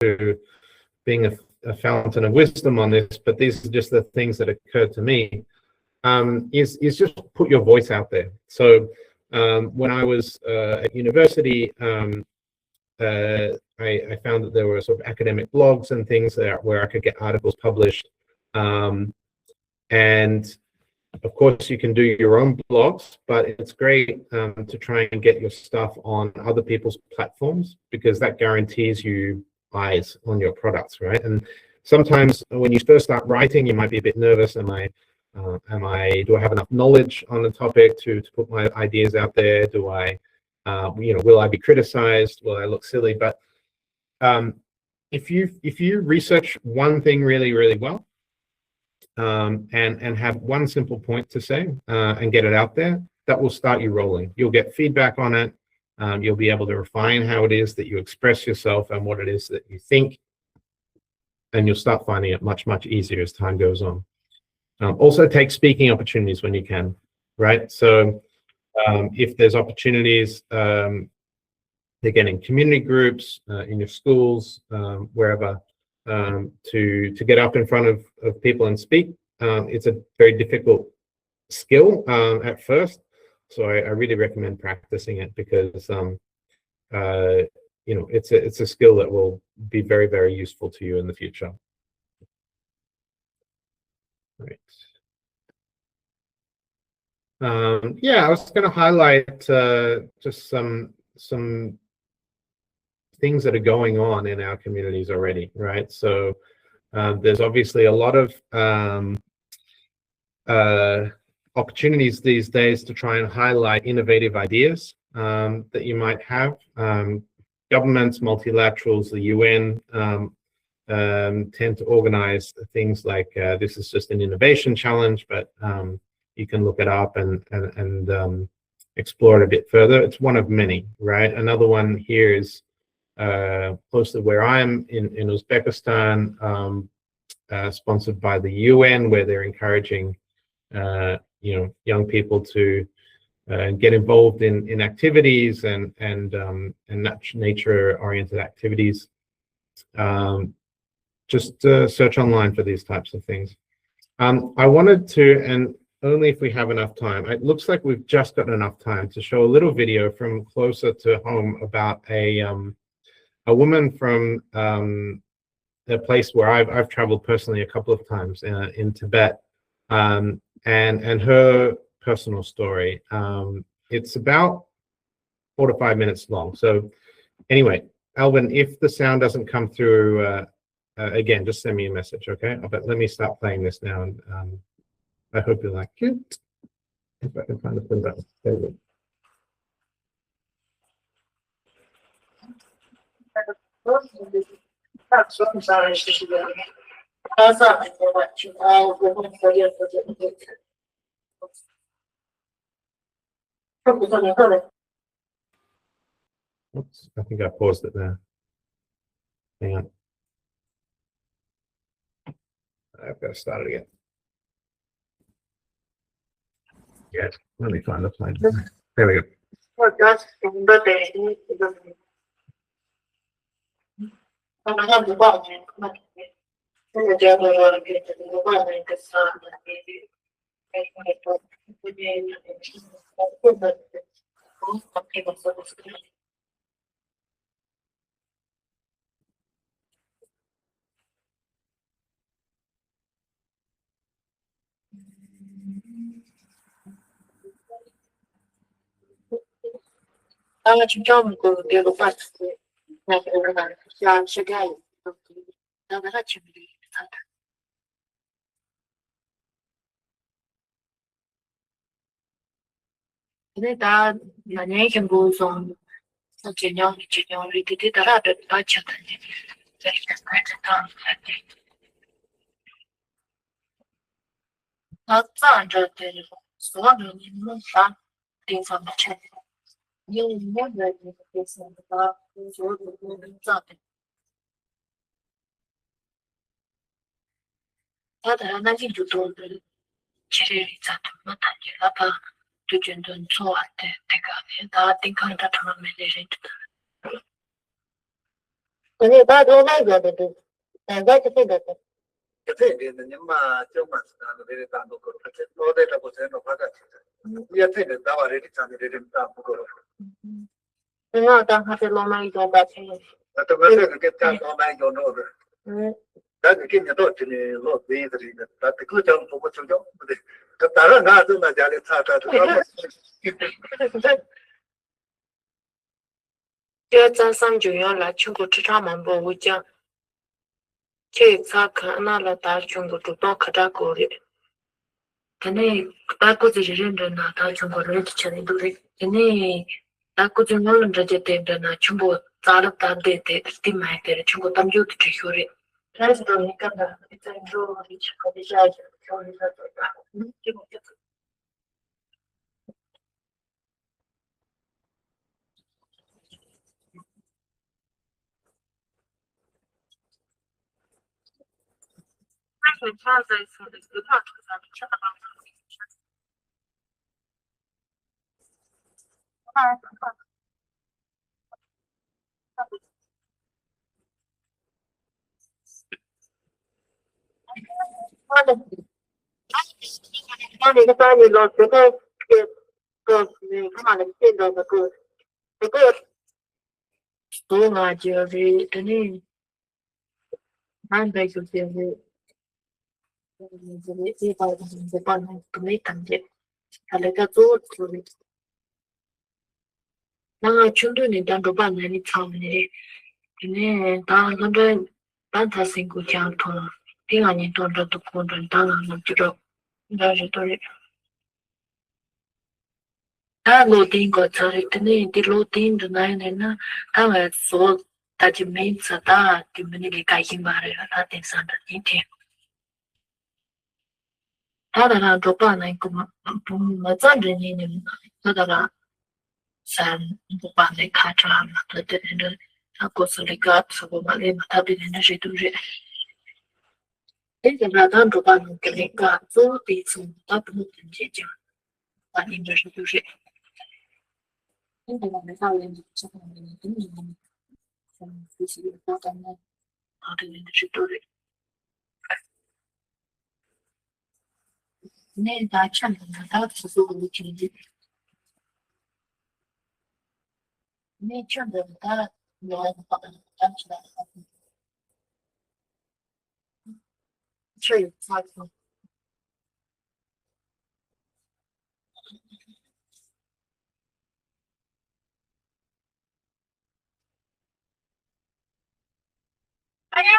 to being a fountain of wisdom on this, but these are just the things that occurred to me, is just put your voice out there. So when I was at university, I found that there were sort of academic blogs and things there where I could get articles published. And of course, you can do your own blogs, but it's great to try and get your stuff on other people's platforms, because that guarantees you eyes on your products, right? And sometimes when you first start writing, you might be a bit nervous. Do I have enough knowledge on the topic to put my ideas out there? Do I, will I be criticized? Will I look silly? But if you research one thing really, really well, and have one simple point to say and get it out there, that will start you rolling. You'll get feedback on it. You'll be able to refine how it is that you express yourself and what it is that you think, and you'll start finding it much, much easier as time goes on. Also take speaking opportunities when you can, right? So if there's opportunities, again, in community groups, in your schools, wherever, to get up in front of people and speak. It's a very difficult skill at first, so I really recommend practicing it, because it's a skill that will be very, very useful to you in the future. Right. Yeah, I was going to highlight just some things that are going on in our communities already, right? So there's obviously a lot of opportunities these days to try and highlight innovative ideas that you might have. Governments, multilaterals, the UN tend to organize things like this is just an innovation challenge, but you can look it up and explore it a bit further. It's one of many, right? Another one here is close to where I am in Uzbekistan, sponsored by the UN, where they're encouraging young people to get involved in activities and nature-oriented activities. Just search online for these types of things. I wanted to, and only if we have enough time, it looks like we've just got enough time to show a little video from closer to home about a woman from a place where I've traveled personally a couple of times in Tibet, and her personal story. It's about 4 to 5 minutes long. So anyway, Alvin, if the sound doesn't come through, again, just send me a message, okay? But let me start playing this now, and I hope you like it. If I can find the play button. There we go. Oops, I think I paused it there. Hang on. I've got to start it again. Yes, let me find the plane. There we go. 근데 나도 나이거든. 내가 그때 nhưng mà trong mặt là để làm một cái nó đây là một cái nó phát triển bây giờ thấy được tao ở đây thì để làm một cái 내가 다 하게 로마이 좀 같이. là tôi nói cái nó này cho nó rồi cái nhà tôi thì nó đi thì là cứ trong một cái chỗ thì cái ta là ngã tôi là để ta这咱上就要来全国职场漫步我讲，这咋看那了大全国主动可咋过的？肯定大国就是认真的，大全国人全都都是肯定大国就我们这些认真的，全部咋了咋的的买的，全部他们有的这些人。但是你看到，你在说你去搞的下去，搞的下去，结果就是。那个大你老师的干嘛的现在这个书啊，就是真的难得就是这个这帮人都没感觉，他那个做出的，那个群众的当中把那里操的，真的当很多当他辛苦讲通，第二年当着都工作，当然了，这个那是都是。他楼顶个车里，真的的楼顶的那那那，他们说他就每次他就没那个开心吧了，他顶上的一天，他的那都把那个嘛，不没站着你呢，他的那山不把那卡车嘛，他的那他过去那个什么嘛，那嘛他的那谁都是，那个那他都把那个那个走的从他不能直接讲，反正就是都是。那个没法人就可能跟你们学习有发展的，好的人是都是。那大全部他其实我听的，那全部他我讲起来，确有差别。哎呀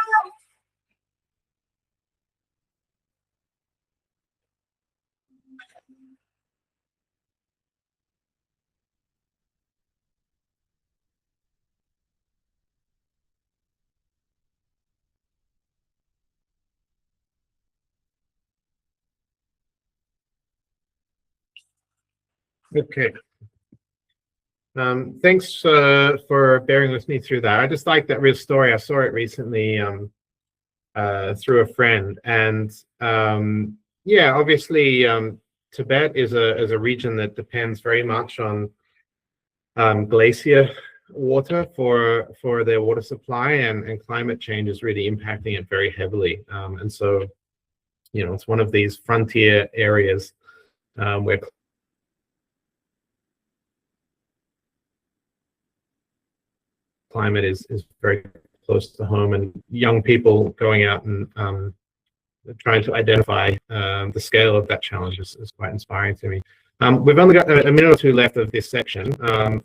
！Okay. Thanks for bearing with me through that. I just like that real story. I saw it recently through a friend, and yeah, obviously Tibet is a region that depends very much on glacier water for their water supply, and climate change is really impacting it very heavily. And so, you know, it's one of these frontier areas where climate is very close to home, and young people going out and trying to identify the scale of that challenge is quite inspiring to me. We've only got a minute or two left of this section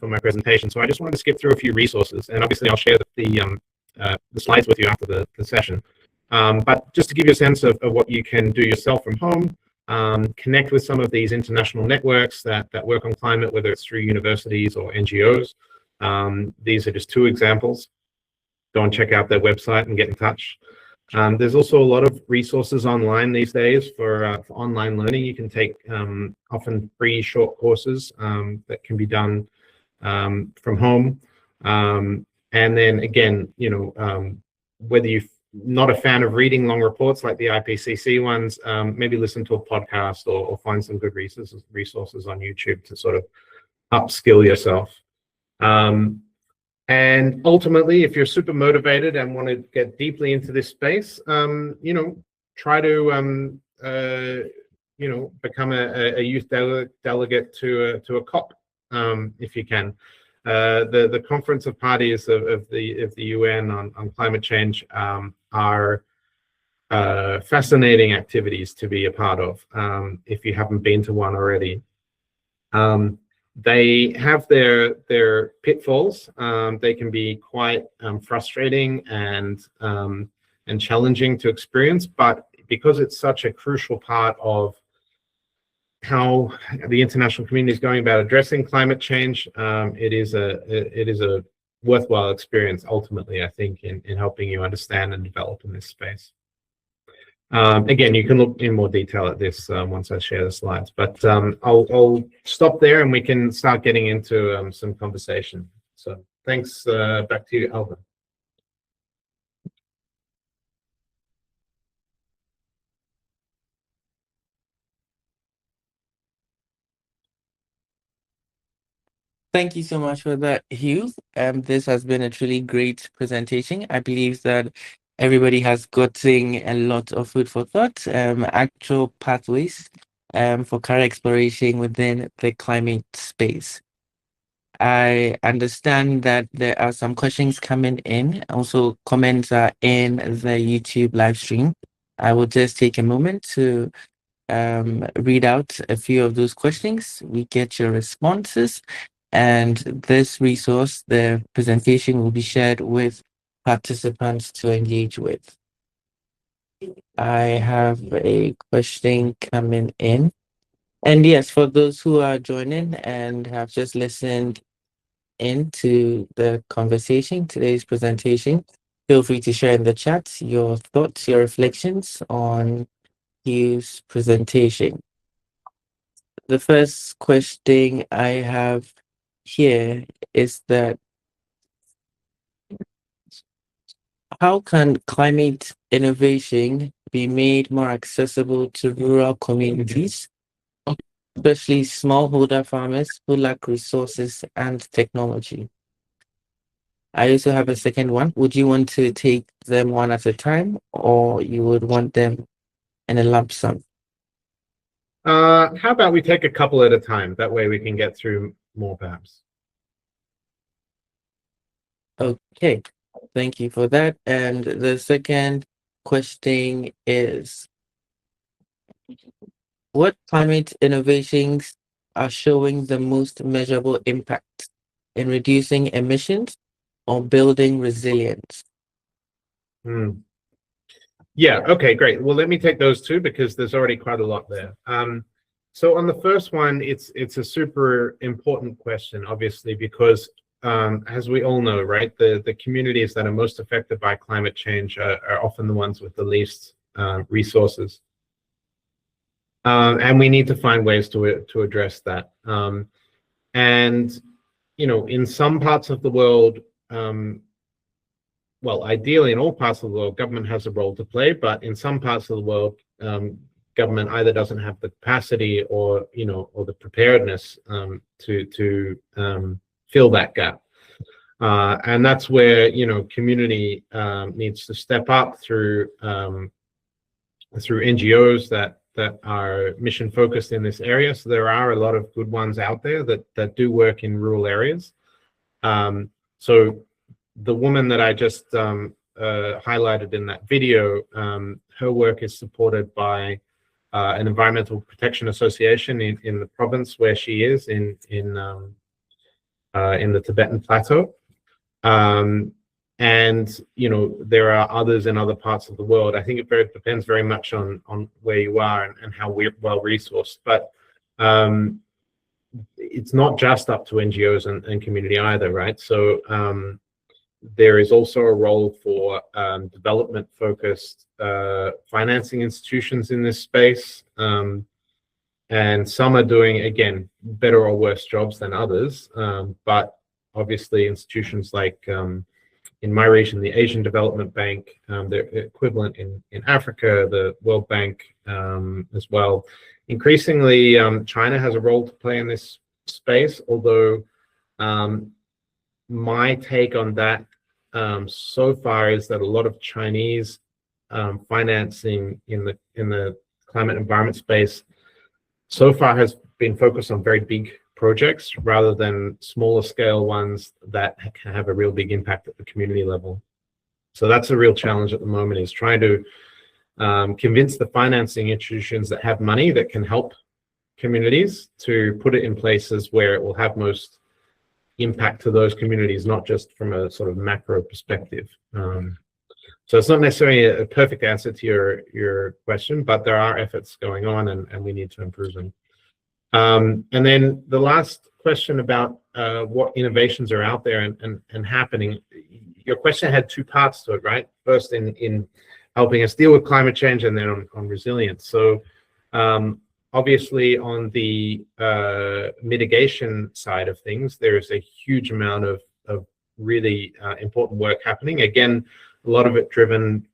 for my presentation, so I just wanted to skip through a few resources, and obviously I'll share the slides with you after the session. But just to give you a sense of what you can do yourself from home, connect with some of these international networks that work on climate, whether it's through universities or NGOs. These are just two examples. Go and check out their website and get in touch. There's also a lot of resources online these days for online learning. You can take often free short courses that can be done from home. And then again, you know, whether you're not a fan of reading long reports like the IPCC ones, maybe listen to a podcast or find some good resources on YouTube to sort of upskill yourself. And ultimately, if you're super motivated and want to get deeply into this space, try to become a youth delegate to a COP, if you can. The Conference of Parties of the UN on climate change are fascinating activities to be a part of, if you haven't been to one already. They have their pitfalls. They can be quite frustrating and challenging to experience, but because it's such a crucial part of how the international community is going about addressing climate change, it is a worthwhile experience ultimately, I think, in helping you understand and develop in this space. Again, you can look in more detail at this once I share the slides, but I'll stop there and we can start getting into some conversation. So thanks. Back to you, Alvin. Thank you so much for that, Hugh. This has been a truly great presentation. I believe that everybody has gotten a lot of food for thought, actual pathways for career exploration within the climate space. I understand that there are some questions coming in. Also, comments are in the YouTube live stream. I will just take a moment to read out a few of those questions. We get your responses. And this resource, the presentation, will be shared with participants to engage with. I have a question coming in. And yes, for those who are joining and have just listened into the conversation, today's presentation, feel free to share in the chat your thoughts, your reflections on Hugh's presentation. The first question I have here is that how can climate innovation be made more accessible to rural communities, especially smallholder farmers who lack resources and technology? I also have a second one. Would you want to take them one at a time, or you would want them in a lump sum? How about we take a couple at a time? That way we can get through more, perhaps. Okay, thank you for that. And the second question is, what climate innovations are showing the most measurable impact in reducing emissions or building resilience? Yeah, okay, great. Well, let me take those two because there's already quite a lot there. So on the first one, it's a super important question, obviously, because as we all know, right, the communities that are most affected by climate change are often the ones with the least resources. And we need to find ways to address that. And, in some parts of the world, well, ideally in all parts of the world, government has a role to play, but in some parts of the world, government either doesn't have the capacity or the preparedness to fill that gap. And that's where, community needs to step up through NGOs that are mission focused in this area. So there are a lot of good ones out there that do work in rural areas. So the woman that I just highlighted in that video, her work is supported by an environmental protection association in the province where she is in the Tibetan Plateau. And there are others in other parts of the world. I think it depends very much on where you are and how well resourced. But it's not just up to NGOs and community either, right? So there is also a role for development-focused financing institutions in this space. And some are doing, again, better or worse jobs than others. But obviously institutions like, in my region, the Asian Development Bank, the equivalent in Africa, the World Bank as well. Increasingly, China has a role to play in this space, although my take on that so far is that a lot of Chinese financing in the climate environment space so far has been focused on very big projects rather than smaller scale ones that can have a real big impact at the community level. So that's a real challenge at the moment, is trying to convince the financing institutions that have money that can help communities to put it in places where it will have most impact to those communities, not just from a sort of macro perspective. So it's not necessarily a perfect answer to your question, but there are efforts going on, and we need to improve them. And then the last question about what innovations are out there and happening. Your question had two parts to it, right? First in helping us deal with climate change, and then on resilience. So obviously on the mitigation side of things, there is a huge amount of really important work happening. Again, a lot of it driven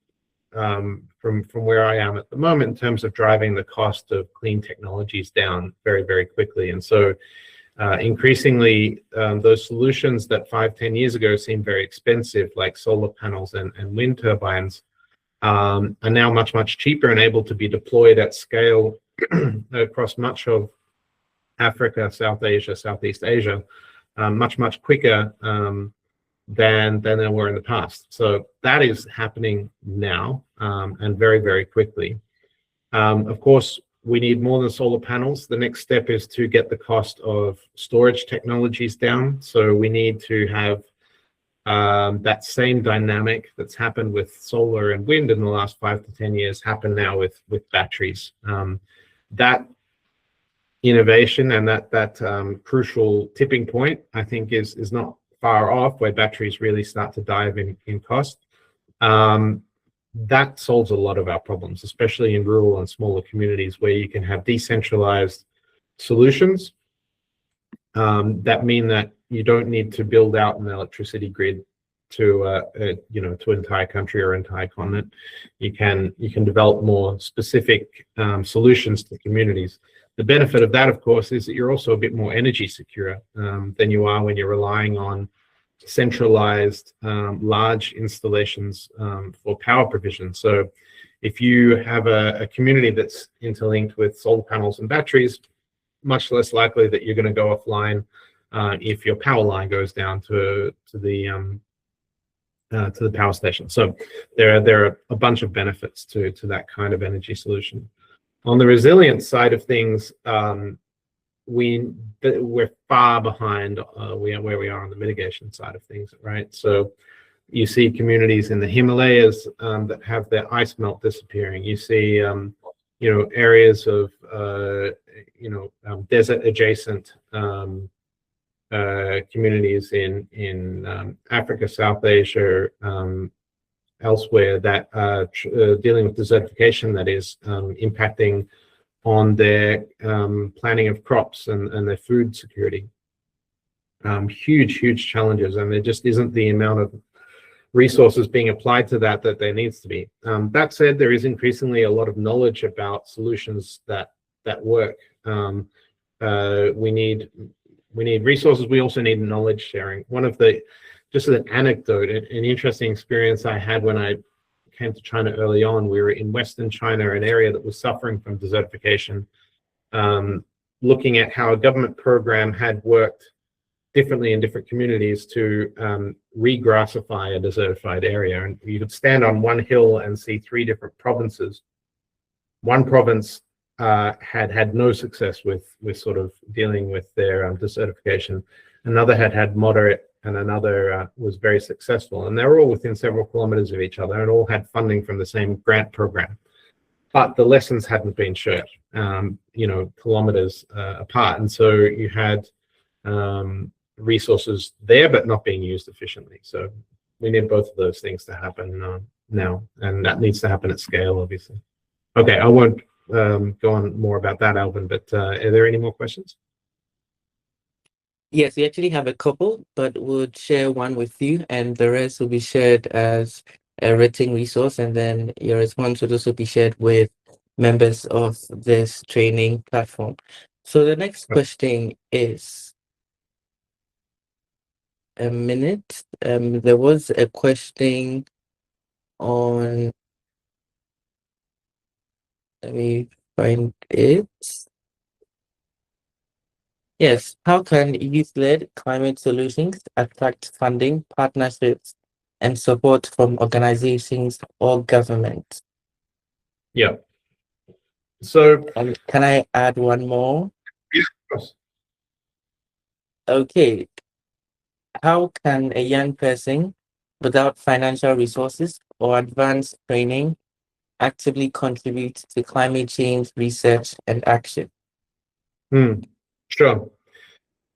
from where I am at the moment in terms of driving the cost of clean technologies down very, very quickly. And so increasingly, those solutions that 5-10 years ago seemed very expensive, like solar panels and wind turbines, are now much, much cheaper and able to be deployed at scale across much of Africa, South Asia, Southeast Asia, much, much quicker than they were in the past. So that is happening now, and very, very quickly. Of course, we need more than solar panels. The next step is to get the cost of storage technologies down. So we need to have that same dynamic that's happened with solar and wind in the last 5 to 10 years happen now with batteries. That innovation and that crucial tipping point, I think, is not far off, where batteries really start to dive in cost. That solves a lot of our problems, especially in rural and smaller communities where you can have decentralized solutions that mean that you don't need to build out an electricity grid to to an entire country or entire continent. You can develop more specific solutions to communities. The benefit of that, of course, is that you're also a bit more energy secure than you are when you're relying on centralized large installations for power provision. So if you have a community that's interlinked with solar panels and batteries, much less likely that you're going to go offline if your power line goes down to the power station. So there are a bunch of benefits to that kind of energy solution. On the resilience side of things, we're far behind where we are on the mitigation side of things, right? So you see communities in the Himalayas that have their ice melt disappearing. You see areas of desert adjacent communities in Africa, South Asia, elsewhere, that are dealing with desertification that is impacting on their planning of crops and their food security. Huge challenges, and there just isn't the amount of resources being applied to that there needs to be. That said, there is increasingly a lot of knowledge about solutions that work. We need resources. We also need knowledge sharing. Just as an anecdote, an interesting experience I had when I came to China early on, we were in Western China, an area that was suffering from desertification, looking at how a government program had worked differently in different communities to regrassify a desertified area. And you could stand on one hill and see 3 different provinces. One province had no success with sort of dealing with their desertification. Another had moderate, and another was very successful. And they were all within several kilometers of each other, and all had funding from the same grant program. But the lessons hadn't been shared, kilometers apart. And so you had resources there, but not being used efficiently. So we need both of those things to happen now, and that needs to happen at scale, obviously. Okay, I won't go on more about that, Alvin, but are there any more questions? Yes, we actually have a couple, but we'll share one with you, and the rest will be shared as a written resource, and then your response will also be shared with members of this training platform. So the next question is, a minute. There was a question on, let me find it. Yes, how can youth-led climate solutions attract funding, partnerships, and support from organizations or government? Yeah. So, And can I add one more? yes, of course. Okay, how can a young person without financial resources or advanced training actively contribute to climate change research and action? Sure.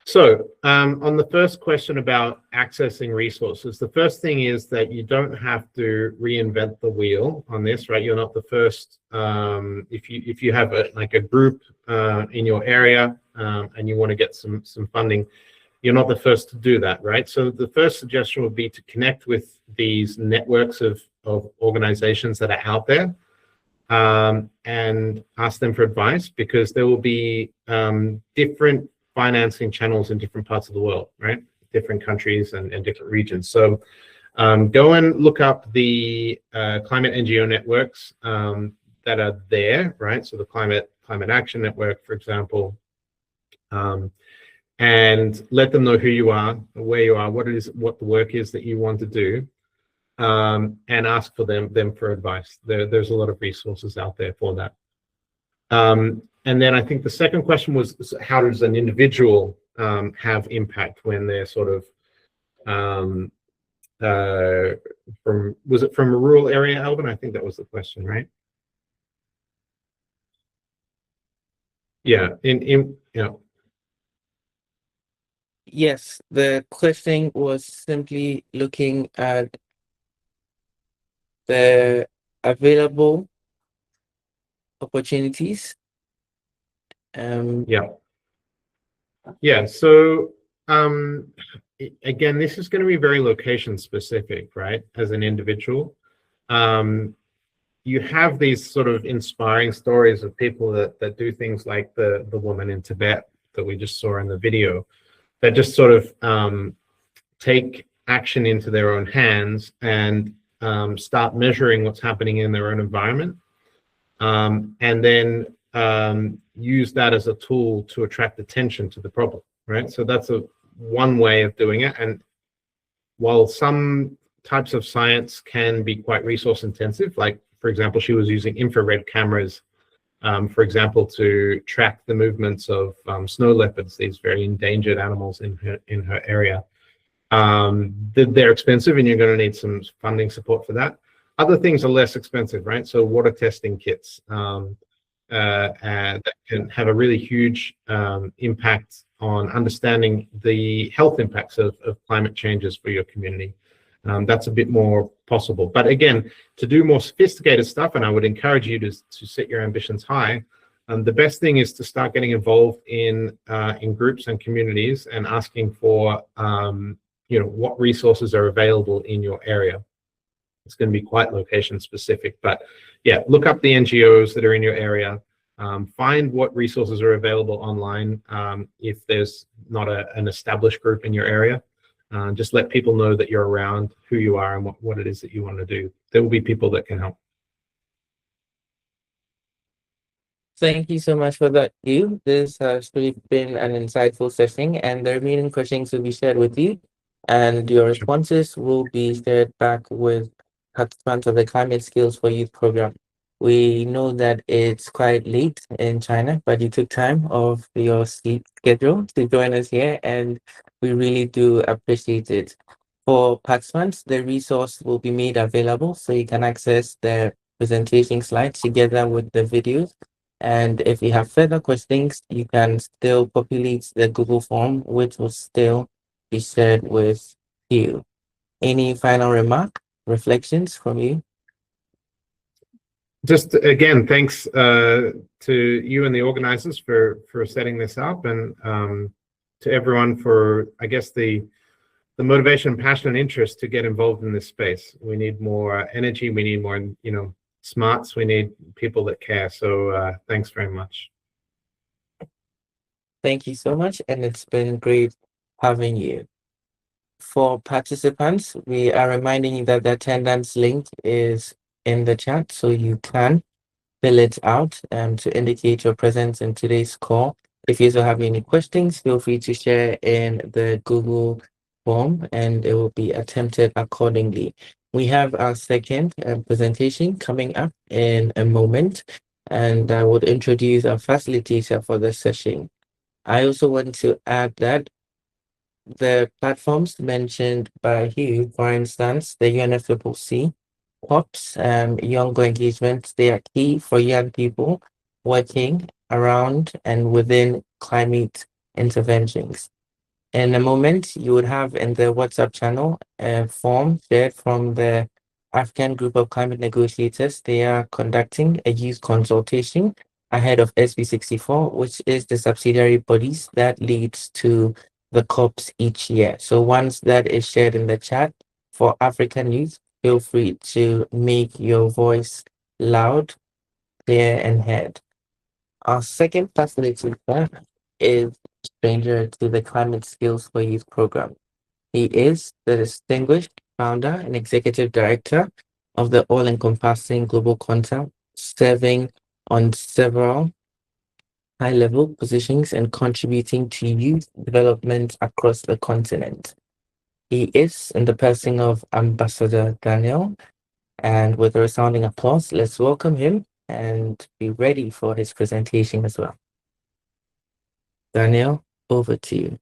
So, on the first question about accessing resources, the first thing is that you don't have to reinvent the wheel on this, right? You're not the first. If you have a group in your area and you want to get some funding, you're not the first to do that, right? So the first suggestion would be to connect with these networks of organizations that are out there and ask them for advice, because there will be different financing channels in different parts of the world, right? Different countries and different regions. So go and look up the climate NGO networks that are there, right? So the Climate Action Network, for example, and let them know who you are, where you are, what the work is that you want to do, and ask for them for advice. There's a lot of resources out there for that. And then I think the second question was, how does an individual have impact when they're sort of was it from a rural area, Alvin? I think that was the question, right? Yeah, Yes, the question was simply looking at the available opportunities. Yeah. So again, this is going to be very location specific, right? As an individual, you have these sort of inspiring stories of people that do things like the woman in Tibet that we just saw in the video, that just sort of take action into their own hands and start measuring what's happening in their own environment, and then use that as a tool to attract attention to the problem, right? So that's one way of doing it. And while some types of science can be quite resource intensive, like, for example, she was using infrared cameras, for example, to track the movements of snow leopards, these very endangered animals in her area. They're expensive, and you're going to need some funding support for that. Other things are less expensive, right? So water testing kits that can have a really huge impact on understanding the health impacts of climate changes for your community. That's a bit more possible. But again, to do more sophisticated stuff, and I would encourage you to set your ambitions high, the best thing is to start getting involved in groups and communities and asking for what resources are available in your area. It's going to be quite location specific, but yeah, look up the NGOs that are in your area. Find what resources are available online. If there's not an established group in your area, just let people know that you're around, who you are, and what it is that you want to do. There will be people that can help. Thank you so much for that, Hugh. This has really been an insightful session, and the remaining questions will be shared with you, and your responses will be shared back with participants of the Climate Skills for Youth program. We know that it's quite late in China, but you took time off your sleep schedule to join us here, and we really do appreciate it. For participants, the resource will be made available so you can access the presentation slides together with the videos. And if you have further questions, you can still populate the Google form, which will still be shared with you. Any final remark, reflections from you? Just again, thanks to you and the organizers for setting this up, and to everyone for, I guess, the motivation, passion, and interest to get involved in this space. We need more energy. We need more, smarts. We need people that care. So thanks very much. Thank you so much, and it's been great having you. For participants, we are reminding you that the attendance link is in the chat, so you can fill it out to indicate your presence in today's call. If you also have any questions, feel free to share in the Google form and it will be attempted accordingly. We have our second presentation coming up in a moment, and I would introduce our facilitator for the session. I also want to add that the platforms mentioned by Hugh, for instance, the UNFCCC, POPs, younger engagement, they are key for young people working around and within climate interventions. In a moment, you would have in the WhatsApp channel a form shared from the African Group of Climate Negotiators. They are conducting a youth consultation ahead of SB64, which is the subsidiary bodies that leads to the COPs each year. So once that is shared in the chat for African youth, feel free to make your voice loud, clear, and heard. Our second facilitator is stranger to the Climate Skills for Youth program. He is the distinguished founder and executive director of the All-Encompassing Global Concept, serving on several high-level positions and contributing to youth development across the continent. He is in the person of Ambassador Daniel, and with a resounding applause, let's welcome him and be ready for his presentation as well. Daniel, over to you.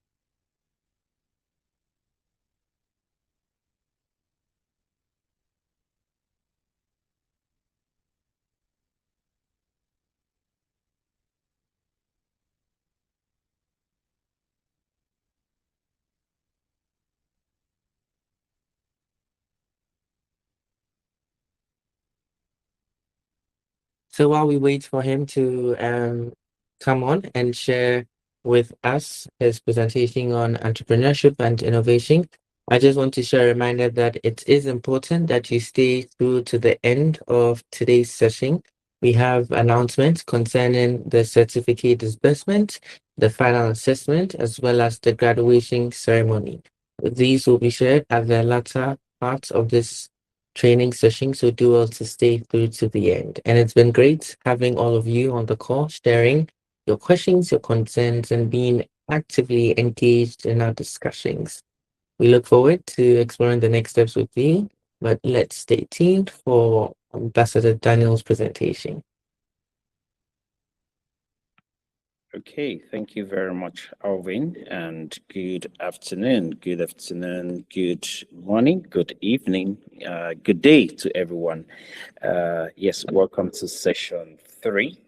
So while we wait for him to come on and share with us his presentation on entrepreneurship and innovation, I just want to share a reminder that it is important that you stay through to the end of today's session. We have announcements concerning the certificate disbursement, the final assessment, as well as the graduation ceremony. These will be shared at the latter part of this training session, so do well to stay through to the end. And it's been great having all of you on the call, sharing your questions, your concerns, and being actively engaged in our discussions. We look forward to exploring the next steps with you, but let's stay tuned for Ambassador Daniel's presentation. Okay, thank you very much, Alvin, and good afternoon, good morning, good evening, good day to everyone. Yes, welcome to session 3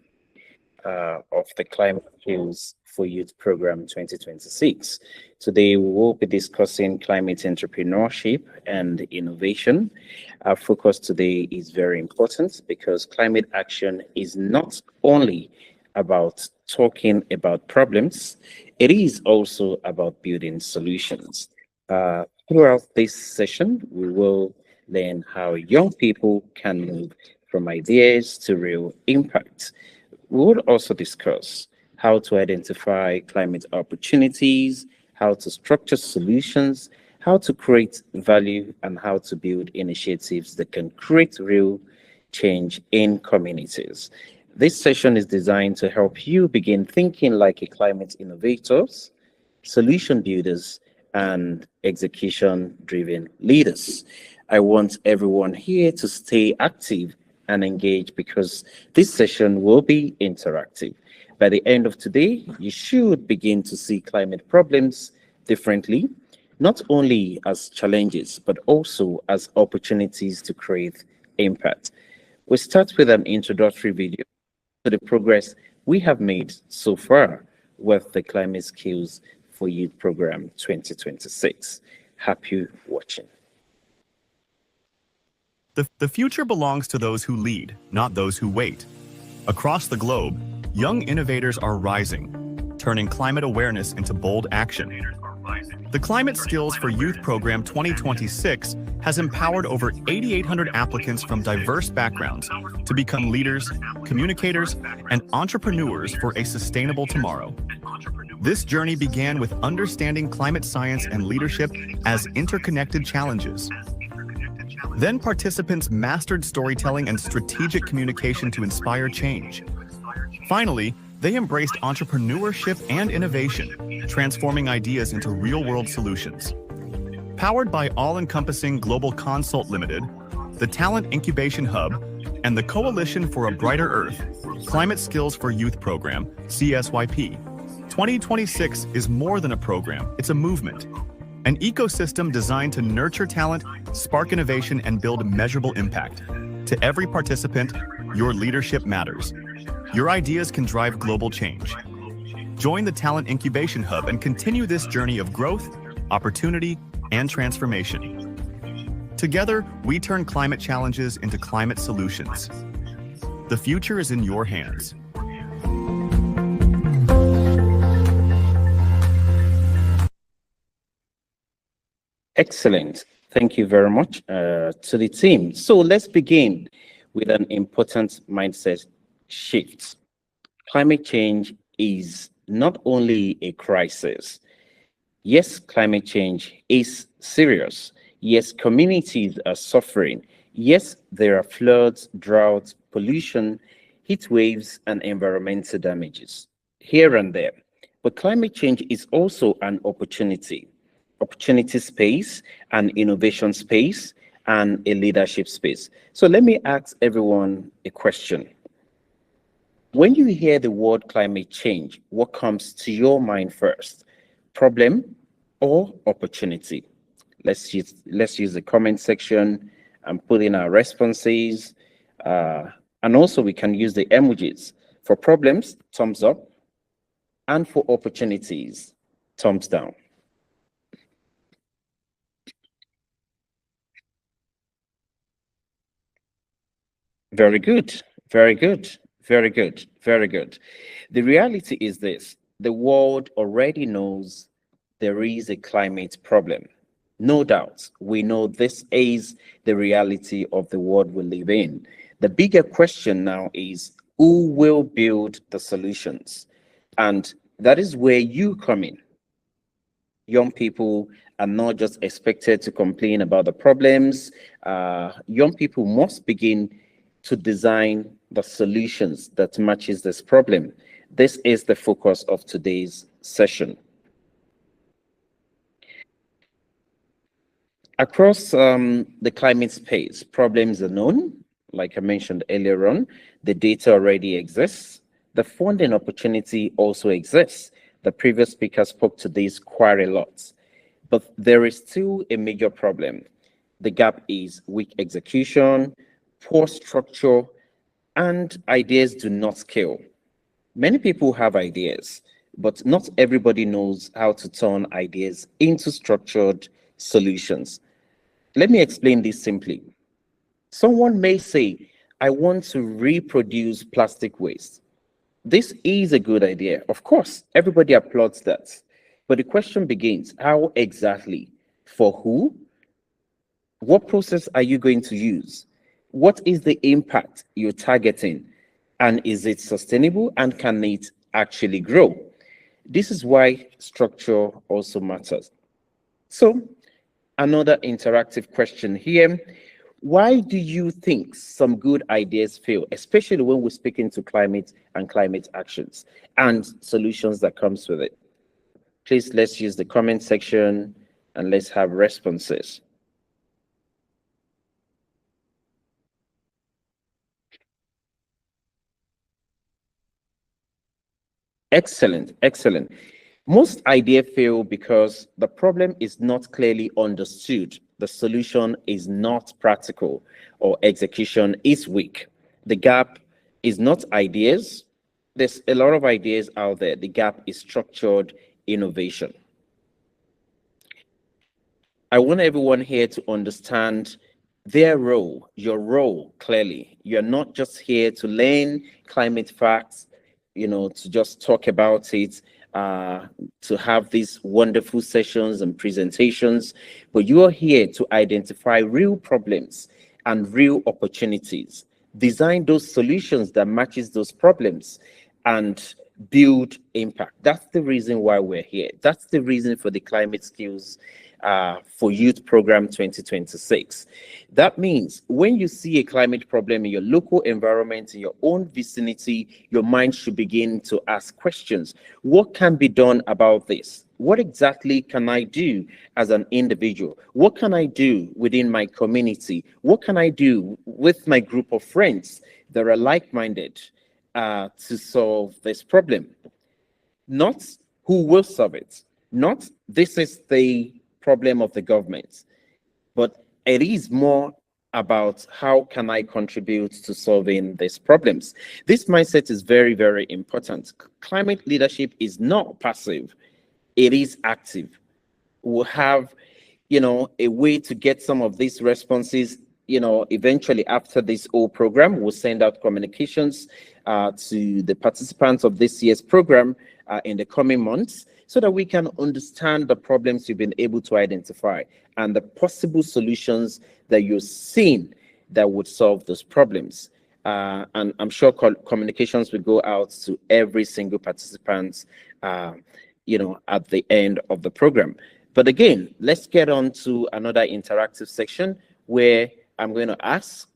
of the Climate Skills for Youth Program 2026. Today, we will be discussing climate entrepreneurship and innovation. Our focus today is very important because climate action is not only about talking about problems, it is also about building solutions. Throughout this session, we will learn how young people can move from ideas to real impact. We will also discuss how to identify climate opportunities, how to structure solutions, how to create value, and how to build initiatives that can create real change in communities. This session is designed to help you begin thinking like a climate innovators, solution builders, and execution-driven leaders. I want everyone here to stay active and engaged because this session will be interactive. By the end of today, you should begin to see climate problems differently, not only as challenges, but also as opportunities to create impact. We start with an introductory video to the progress we have made so far with the Climate Skills for Youth Program 2026. Happy watching. The future belongs to those who lead, not those who wait. Across the globe, young innovators are rising, turning climate awareness into bold action. The Climate Skills for Youth Program 2026 has empowered over 8,800 applicants from diverse backgrounds to become leaders, communicators, and entrepreneurs for a sustainable tomorrow. This journey began with understanding climate science and leadership as interconnected challenges. Then participants mastered storytelling and strategic communication to inspire change. Finally, they embraced entrepreneurship and innovation, transforming ideas into real-world solutions. Powered by All-Encompassing Global Consult Limited, the Talent Incubation Hub, and the Coalition for a Brighter Earth, Climate Skills for Youth Program, CSYP, 2026 is more than a program, it's a movement. An ecosystem designed to nurture talent, spark innovation, and build measurable impact. To every participant, your leadership matters. Your ideas can drive global change. Join the Talent Incubation Hub and continue this journey of growth, opportunity, and transformation. Together, we turn climate challenges into climate solutions. The future is in your hands. Excellent. Thank you very much to the team. So let's begin with an important mindset shift. Climate change is not only a crisis. Yes, climate change is serious. Yes, communities are suffering. Yes, there are floods, droughts, pollution, heat waves, and environmental damages here and there. But climate change is also an opportunity space, an innovation space, and a leadership space. So let me ask everyone a question. When you hear the word climate change, what comes to your mind first? Problem or opportunity? Let's use the comment section and put in our responses. And also we can use the emojis. For problems, thumbs up. And for opportunities, thumbs down. Very good, very good, very good, very good. The reality is this: the world already knows there is a climate problem. No doubt, we know this is the reality of the world we live in. The bigger question now is, who will build the solutions? And that is where you come in. Young people are not just expected to complain about the problems. Young people must begin to design the solutions that matches this problem. This is the focus of today's session. Across the climate space, problems are known. Like I mentioned earlier on, the data already exists. The funding opportunity also exists. The previous speaker spoke to this quite a lot. But there is still a major problem. The gap is weak execution, poor structure, and ideas do not scale. Many people have ideas, but not everybody knows how to turn ideas into structured solutions. Let me explain this simply. Someone may say, I want to reproduce plastic waste. This is a good idea. Of course, everybody applauds that. But the question begins, how exactly? For who? What process are you going to use? What is the impact you're targeting? And is it sustainable, and can it actually grow? This is why structure also matters. So, another interactive question here. Why do you think some good ideas fail, especially when we're speaking to climate and climate actions and solutions that comes with it? Please, let's use the comment section and let's have responses. Excellent, excellent. Most ideas fail because the problem is not clearly understood. The solution is not practical, or execution is weak. The gap is not ideas. There's a lot of ideas out there. The gap is structured innovation. I want everyone here to understand their role, your role clearly. You're not just here to learn climate facts, to just talk about it, to have these wonderful sessions and presentations, but you are here to identify real problems and real opportunities, design those solutions that matches those problems, and build impact. That's the reason why we're here. That's the reason for the Climate Skills for Youth Program 2026. That means when you see a climate problem in your local environment, in your own vicinity, your mind should begin to ask questions. What can be done about this? What exactly can I do as an individual? What can I do within my community? What can I do with my group of friends that are like-minded to solve this problem? Not who will solve it, not this is the problem of the government, but it is more about how can I contribute to solving these problems. This mindset is very, very important. Climate leadership is not passive, it is active. We'll have, a way to get some of these responses. Eventually after this whole program, we'll send out communications to the participants of this year's program in the coming months, so that we can understand the problems you've been able to identify and the possible solutions that you're seeing that would solve those problems. And I'm sure communications will go out to every single participant, at the end of the program. But again, let's get on to another interactive section where I'm going to ask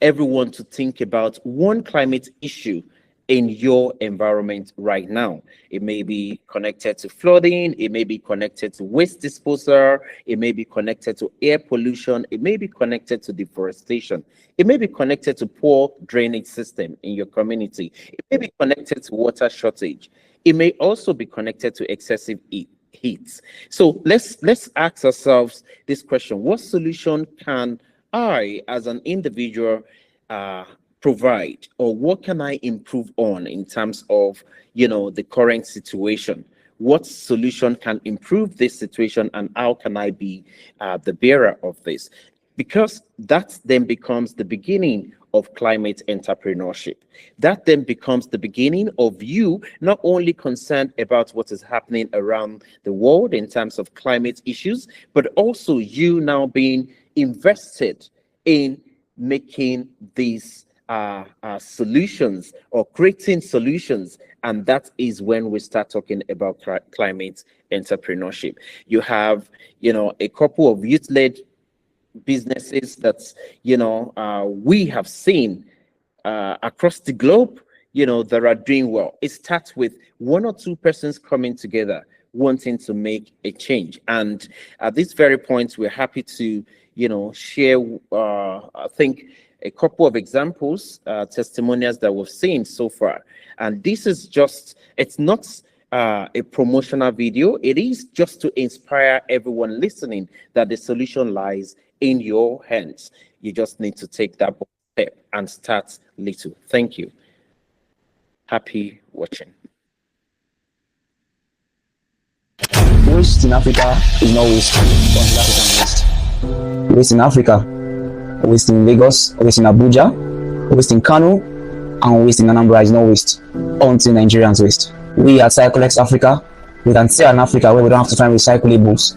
everyone to think about one climate issue in your environment right now. It may be connected to flooding, it may be connected to waste disposal, it may be connected to air pollution, it may be connected to deforestation, it may be connected to poor drainage system in your community, it may be connected to water shortage, it may also be connected to excessive heat. So let's ask ourselves this question: what solution can I as an individual provide, or what can I improve on in terms of the current situation? What solution can improve this situation, and how can I be the bearer of this? Because that then becomes the beginning of climate entrepreneurship. That then becomes the beginning of you not only concerned about what is happening around the world in terms of climate issues, but also you now being invested in making these solutions or creating solutions. And that is when we start talking about climate entrepreneurship. You have, a couple of youth-led businesses that, we have seen across the globe, that are doing well. It starts with one or two persons coming together, wanting to make a change. And at this very point, we're happy to, share, I think, a couple of examples, testimonials that we've seen so far. And this is just, it's not a promotional video. It is just to inspire everyone listening that the solution lies in your hands. You just need to take that step and start little. Thank you. Happy watching. Waste in Africa is not waste. African waste. Waste in Africa, waste in Lagos, waste in Abuja, waste in Kano, and waste in Anambra is not waste until Nigerians waste. We at CSYP Africa, we can say in Africa where we don't have to find recyclables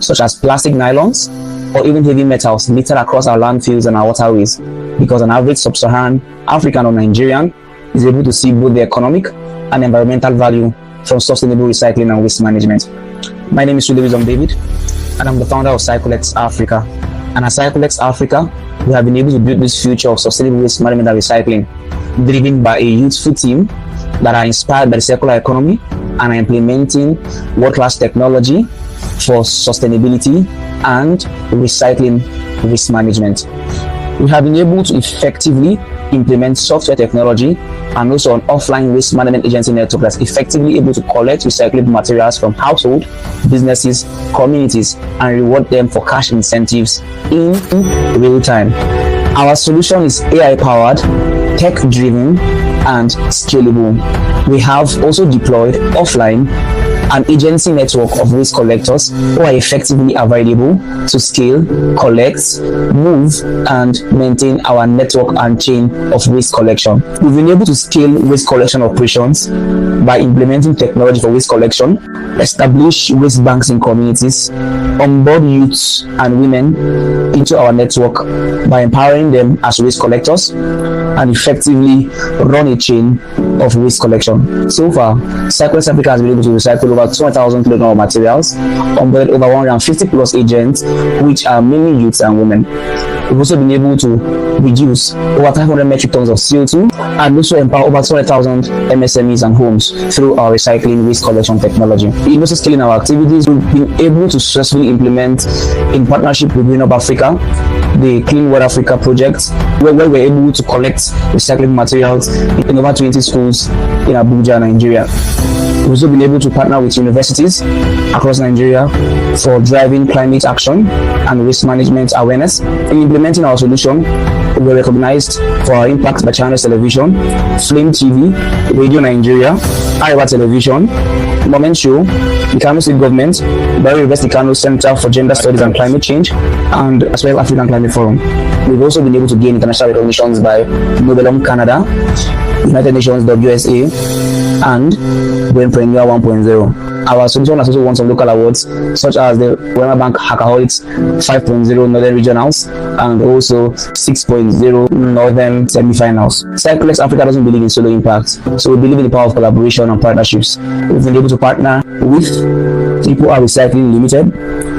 such as plastic nylons or even heavy metals littered across our landfills and our waterways, because an average sub-Saharan African or Nigerian is able to see both the economic and environmental value from sustainable recycling and waste management. My name is Wisdom David, and I'm the founder of CSYP Africa. And at CSYP Africa, we have been able to build this future of sustainable waste management and recycling, driven by a youthful team that are inspired by the circular economy and are implementing world-class technology for sustainability and recycling waste management. We have been able to effectively implement software technology and also an offline waste management agency network that's effectively able to collect recyclable materials from household, businesses, communities, and reward them for cash incentives in real time. Our solution is AI-powered, tech-driven, and scalable. We have also deployed offline an agency network of waste collectors who are effectively available to scale, collect, move, and maintain our network and chain of waste collection. We've been able to scale waste collection operations by implementing technology for waste collection, establish waste banks in communities, onboard youths and women into our network by empowering them as waste collectors, and effectively run a chain of waste collection. So far, CSYP Africa has been able to recycle over 200,000 kilograms of materials, onboarded over 150 plus agents, which are mainly youths and women. We've also been able to reduce over 500 metric tons of CO2 and also empower over 200,000 MSMEs and homes through our recycling waste collection technology. In also scaling our activities, we've been able to successfully implement, in partnership with Green Up Africa, the Clean Water Africa project, where we're able to collect recycling materials in over 20 schools in Abuja, Nigeria. We've also been able to partner with universities across Nigeria for driving climate action and waste management awareness. In implementing our solution, we were recognized for our impact by Channels Television, Flame TV, Radio Nigeria, Iowa Television, Moment Show, the Kano State Government, Barry University Kano Center for Gender Studies and Climate Change, and as well African Climate Forum. We've also been able to gain international recognitions by Nobelum Canada, United Nations WSA, and Entrepreneur 1.0. Our solution has also won some local awards, such as the Wema Bank Hackaholics 5.0 Northern Regionals and also 6.0 Northern Semifinals. CSYP Africa doesn't believe in solo impact, so we believe in the power of collaboration and partnerships. We've been able to partner with Triple R Recycling Limited,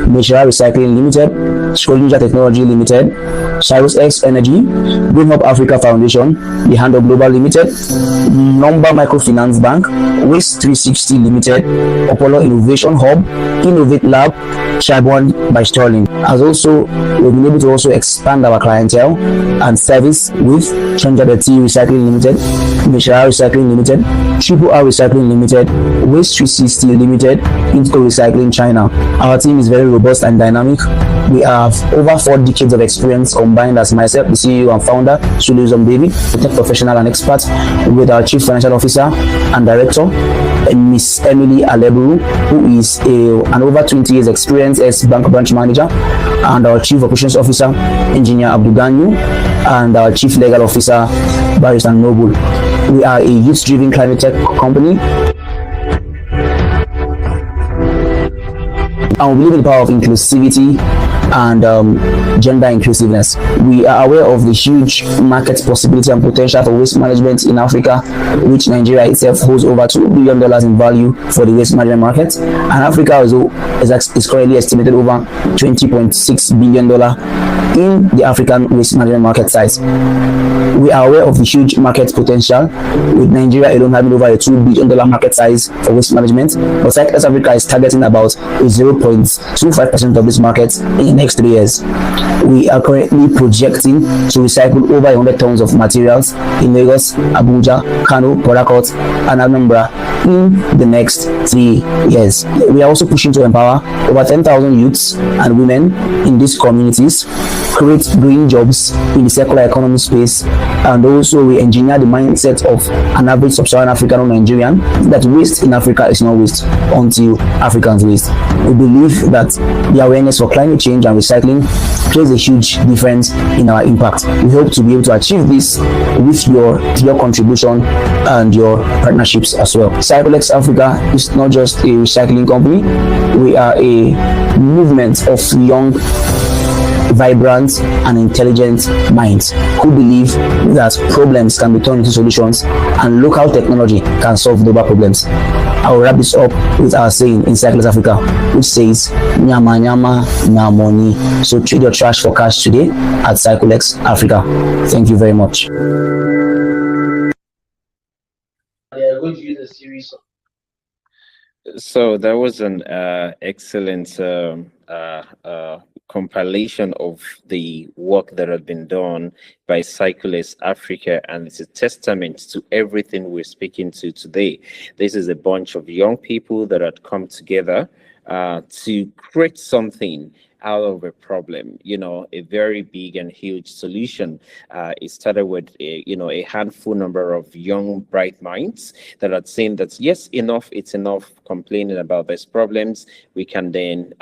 Nature Recycling Limited, Scrollinger Technology Limited, Cyrus X Energy, Green Up Africa Foundation, The Hand of Global Limited, Number Microfinance Bank, Waste 360 Limited, Apollo Innovation Hub, Innovate Lab, Shabon by Sterling. As also, we've been able to also expand our clientele and service with Chandra Tea Recycling Limited, Mishra Recycling Limited, Triple R Recycling Limited, Waste 360 Limited, Intco Recycling China. Our team is very robust and dynamic. We have over 4 decades of experience combined as myself, the CEO and founder, Suluzum David, a tech professional and expert, with our Chief Financial Officer and Director, Miss Emily Aleburu, who is an over 20 years experience as bank branch manager, and our Chief Operations Officer, Engineer Abduganyu, and our Chief Legal Officer, Barrister Noble. We are a youth-driven climate tech company, and we believe in the power of inclusivity and gender inclusiveness. We are aware of the huge market possibility and potential for waste management in Africa, which Nigeria itself holds over $2 billion in value for the waste management market, and Africa is currently estimated over $20.6 billion in the African waste management market size. We are aware of the huge market potential, with Nigeria alone having over a $2 billion market size for waste management, but CSYP Africa is targeting about a 0.25% of this market in the next 3 years. We are currently projecting to recycle over 100 tons of materials in Lagos, Abuja, Kano, Port Harcourt, and Anambra in the next 3 years. We are also pushing to empower over 10,000 youths and women in these communities, create green jobs in the circular economy space, and also we engineer the mindset of an average sub-Saharan African or Nigerian that waste in Africa is not waste until Africans waste. We believe that the awareness for climate change and recycling plays a huge difference in our impact. We hope to be able to achieve this with your contribution and your partnerships as well. CSYP Africa is not just a recycling company. We are a movement of young, vibrant and intelligent minds who believe that problems can be turned into solutions and local technology can solve global problems. I will wrap this up with our saying in CSYP Africa, which says nyama nyama na money. So trade your trash for cash today at CSYP Africa. Thank you very much. They are going to use a series of. So that was an excellent compilation of the work that had been done by CSYP Africa, and it's a testament to everything we're speaking to today. This is a bunch of young people that had come together to create something out of a problem, a very big and huge solution. It started with a handful number of young, bright minds that had seen that, yes, it's enough complaining about these problems. We can then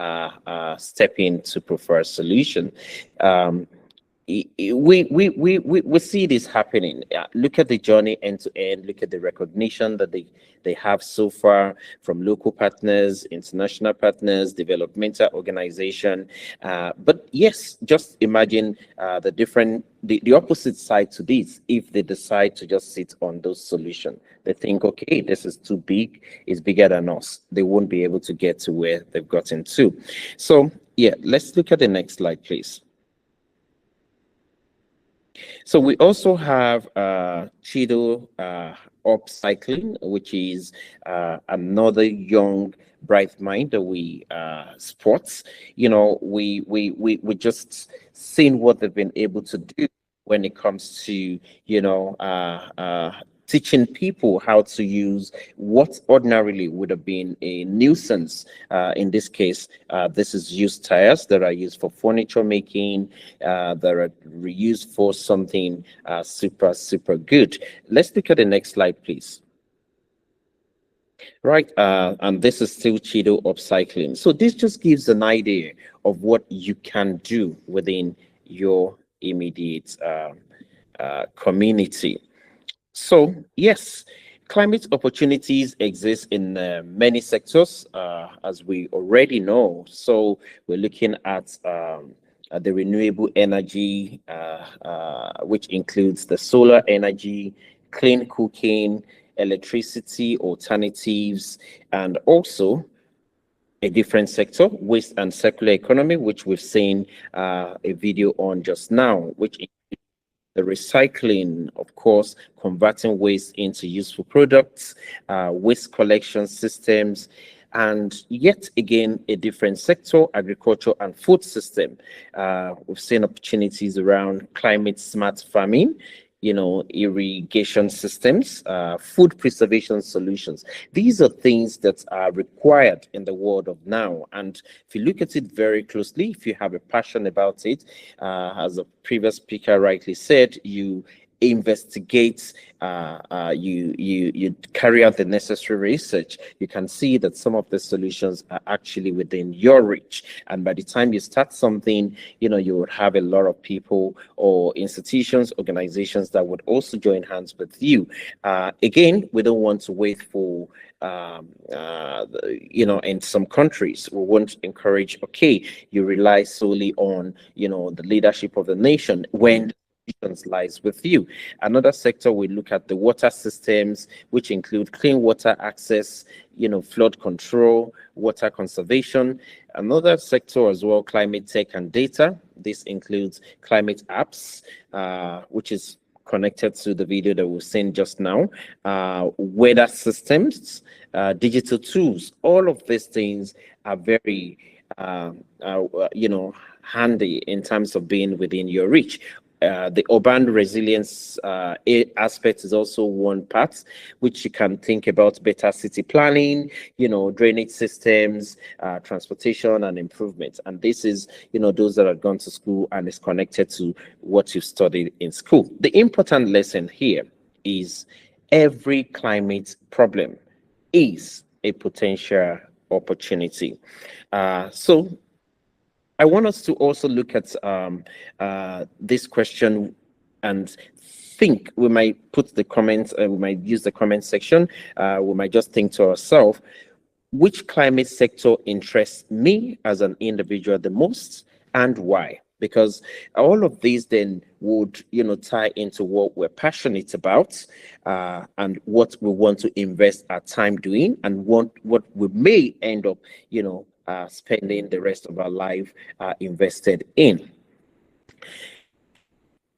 step in to prefer a solution. we see this happening. Look at the journey end to end. Look at the recognition that they have so far from local partners, international partners, developmental organization. But yes, just imagine the opposite side to this. If they decide to just sit on those solutions, they think, okay, this is too big, it's bigger than us. They won't be able to get to where they've gotten to. So yeah, let's look at the next slide, please. So we also have Chido Upcycling, which is another young bright mind that we sports. You know, we just seen what they've been able to do when it comes to, you know, teaching people how to use what ordinarily would have been a nuisance. In this case, this is used tires that are used for furniture making, that are reused for something super good. Let's look at the next slide, please. Right, and this is still Chido Upcycling. So this just gives an idea of what you can do within your immediate community. So yes, climate opportunities exist in many sectors, as we already know. So we're looking at the renewable energy, which includes the solar energy, clean cooking, electricity alternatives, and also a different sector, waste and circular economy, which we've seen a video on just now, which the recycling, of course, converting waste into useful products, waste collection systems, and yet again, a different sector, agriculture and food system. We've seen opportunities around climate smart farming, you know, irrigation systems, food preservation solutions. These are things that are required in the world of now. And if you look at it very closely, if you have a passion about it, as a previous speaker rightly said, you investigate, you carry out the necessary research, you can see that some of the solutions are actually within your reach. And by the time you start something, you know, you would have a lot of people or institutions, organizations that would also join hands with you. Again, we don't want to wait for you know, in some countries, we won't encourage, okay, you rely solely on, you know, the leadership of the nation when lies with you. Another sector, we look at the water systems, which include clean water access, you know, flood control, water conservation. Another sector as well, climate tech and data. This includes climate apps, which is connected to the video that we've seen just now, weather systems, digital tools. All of these things are very, you know, handy in terms of being within your reach. The urban resilience aspect is also one part, which you can think about better city planning, you know, drainage systems, transportation and improvement. And this is, you know, those that have gone to school and is connected to what you've studied in school. The important lesson here is every climate problem is a potential opportunity. So I want us to also look at this question and think. We might put the comments, we might use the comment section. We might just think to ourselves, which climate sector interests me as an individual the most and why? Because all of these then would, you know, tie into what we're passionate about and what we want to invest our time doing and what we may end up, you know, spending the rest of our life invested in.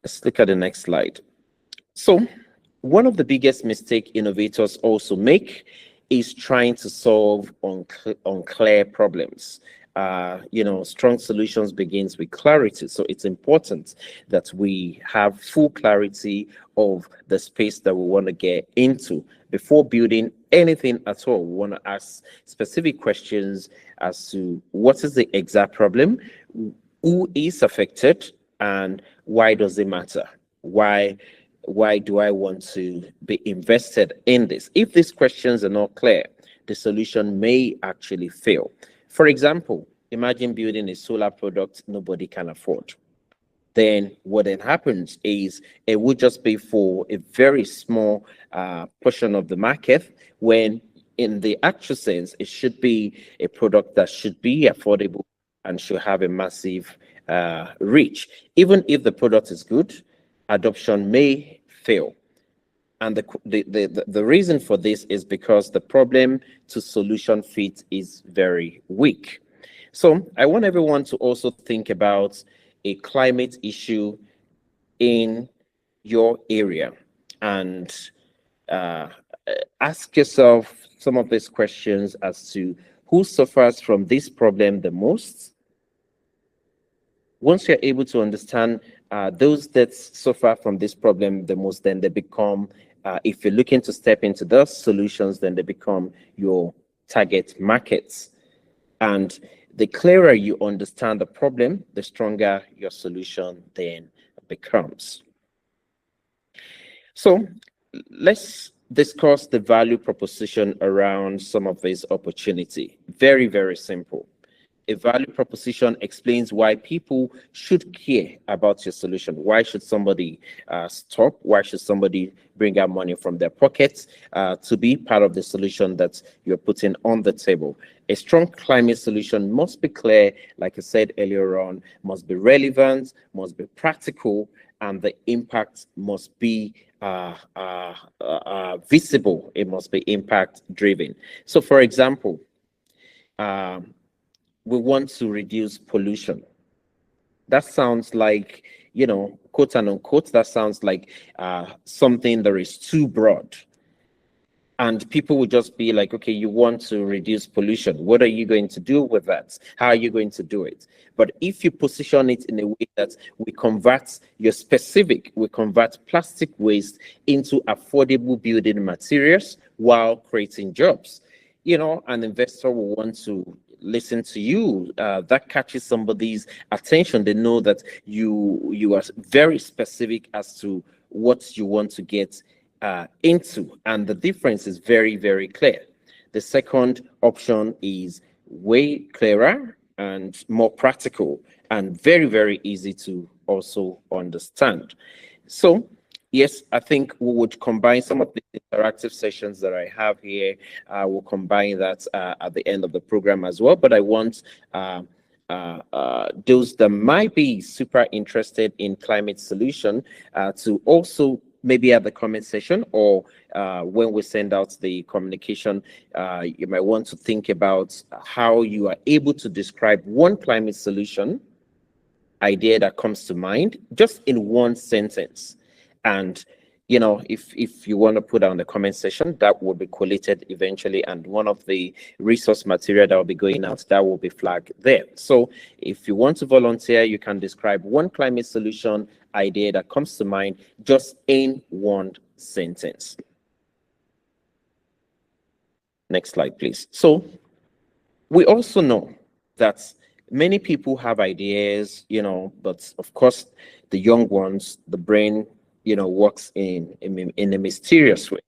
Let's look at the next slide. So one of the biggest mistakes innovators also make is trying to solve unclear problems. You know, strong solutions begins with clarity. So it's important that we have full clarity of the space that we want to get into before building anything at all. We want to ask specific questions as to what is the exact problem, who is affected, and why does it matter? Why do I want to be invested in this? If these questions are not clear, the solution may actually fail. For example, imagine building a solar product nobody can afford. then what then happens is it would just be for a very small portion of the market, when in the actual sense, it should be a product that should be affordable and should have a massive reach. Even if the product is good, adoption may fail. And the reason for this is because the problem to solution fit is very weak. So I want everyone to also think about a climate issue in your area, and ask yourself some of these questions as to who suffers from this problem the most. Once you're able to understand those that suffer from this problem the most, then they become, if you're looking to step into those solutions, then they become your target markets. And the clearer you understand the problem, the stronger your solution then becomes. So let's discuss the value proposition around some of these opportunity. Very, very simple. A value proposition explains why people should care about your solution. Why should somebody stop? Why should somebody bring out money from their pockets to be part of the solution that you're putting on the table? A strong climate solution must be clear, like I said earlier on, must be relevant, must be practical, and the impact must be visible. It must be impact driven. So for example, we want to reduce pollution. That sounds like, you know, quote and unquote, that sounds like something that is too broad. And people would just be like, okay, you want to reduce pollution. What are you going to do with that? How are you going to do it? But if you position it in a way that we convert plastic waste into affordable building materials while creating jobs, you know, an investor will want to listen to you. That catches somebody's attention. They know that you are very specific as to what you want to get into, and the difference is very, very clear. The second option is way clearer and more practical and very, very easy to also understand. So yes, I think we would combine some of the interactive sessions that I have here. We'll combine that at the end of the program as well. But I want those that might be super interested in climate solution to also maybe at the comment section, or when we send out the communication, you might want to think about how you are able to describe one climate solution idea that comes to mind just in one sentence. And you know, if you want to put on the comment section, that will be collated eventually, and one of the resource material that will be going out, that will be flagged there. So if you want to volunteer, you can describe one climate solution idea that comes to mind just in one sentence. Next slide, please. So we also know that many people have ideas, you know, but of course the young ones, the brain, you know, works in a mysterious way.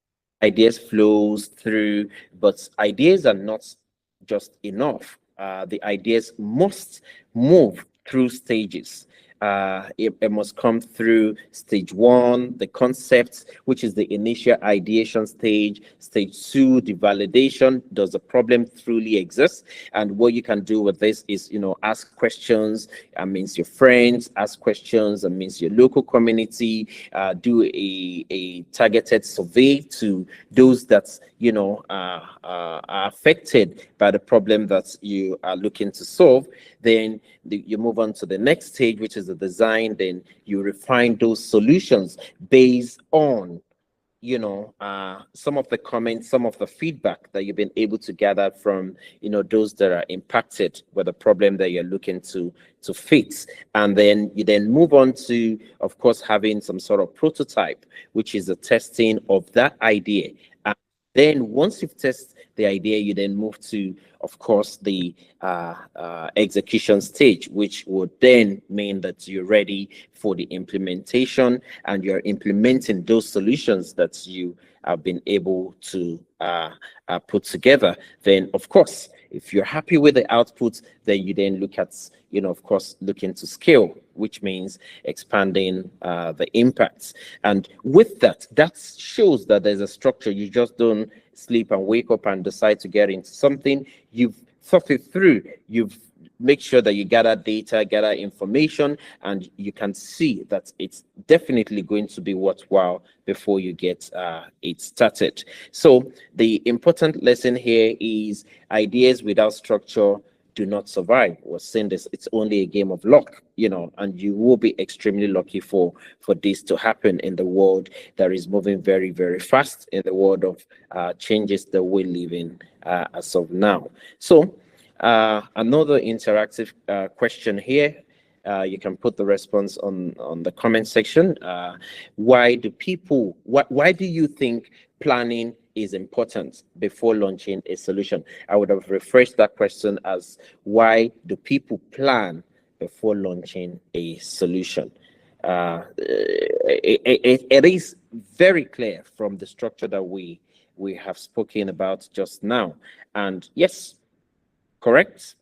Ideas flows through, but ideas are not just enough. The ideas must move through stages. It must come through stage one, the concept, which is the initial ideation stage. Stage two, the validation. Does the problem truly exist? And what you can do with this is, you know, ask questions. That means your friends. Ask questions. That means your local community. Do a targeted survey to those that, you know, are affected by the problem that you are looking to solve. Then you move on to the next stage, which is the design. Then you refine those solutions based on, you know, some of the comments, some of the feedback that you've been able to gather from, you know, those that are impacted with the problem that you're looking to fix. And then you then move on to, of course, having some sort of prototype, which is the testing of that idea. And then once you've tested the idea, you then move to, of course, the execution stage, which would then mean that you're ready for the implementation and you're implementing those solutions that you have been able to put together. Then, of course, If you're happy with the output, then you then look at, of course, looking to scale, which means expanding the impacts. And with that shows that there's a structure. You just don't sleep and wake up and decide to get into something. You've thought it through. You've make sure that you gather data, gather information, and you can see that it's definitely going to be worthwhile before you get it started. So the important lesson here is ideas without structure do not survive. We're saying this, it's only a game of luck, and you will be extremely lucky for this to happen in the world that is moving very, very fast, in the world of changes that we live in as of now. So another interactive question here. You can put the response on the comment section. Why do you think planning is important before launching a solution? I would have rephrased that question as, why do people plan before launching a solution? It is very clear from the structure that we have spoken about just now. And yes, correct.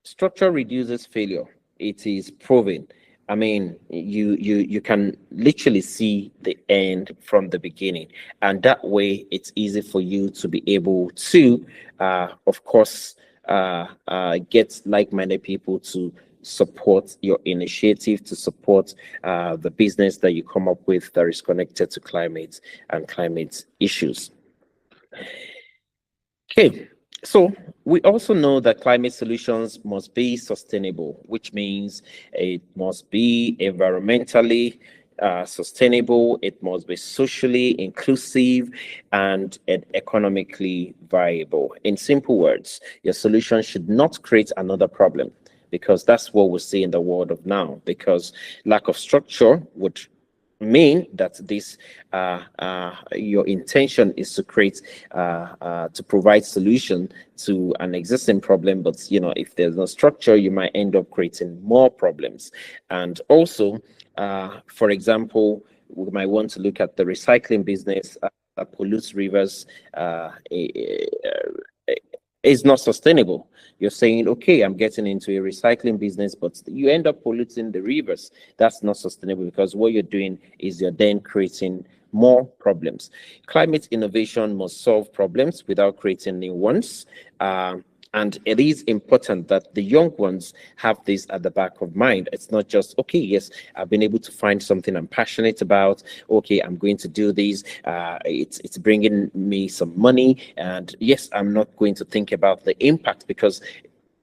Structure reduces failure. It is proven. I mean, you can literally see the end from the beginning, and that way it's easy for you to be able to, of course, get like-minded people to support your initiative, to support the business that you come up with that is connected to climate and climate issues. Okay. So we also know that climate solutions must be sustainable, which means it must be environmentally sustainable, it must be socially inclusive, and economically viable. In simple words, your solution should not create another problem, because that's what we see in the world of now, because lack of structure would mean that this your intention is to create to provide solution to an existing problem, but if there's no structure, you might end up creating more problems. And also, for example, we might want to look at the recycling business that pollutes rivers. Is not sustainable. You're saying, okay, I'm getting into a recycling business, but you end up polluting the rivers. That's not sustainable, because what you're doing is you're then creating more problems. Climate innovation must solve problems without creating new ones. And it is important that the young ones have this at the back of mind. It's not just, okay, yes, I've been able to find something I'm passionate about. Okay, I'm going to do this. It's bringing me some money. And yes, I'm not going to think about the impact, because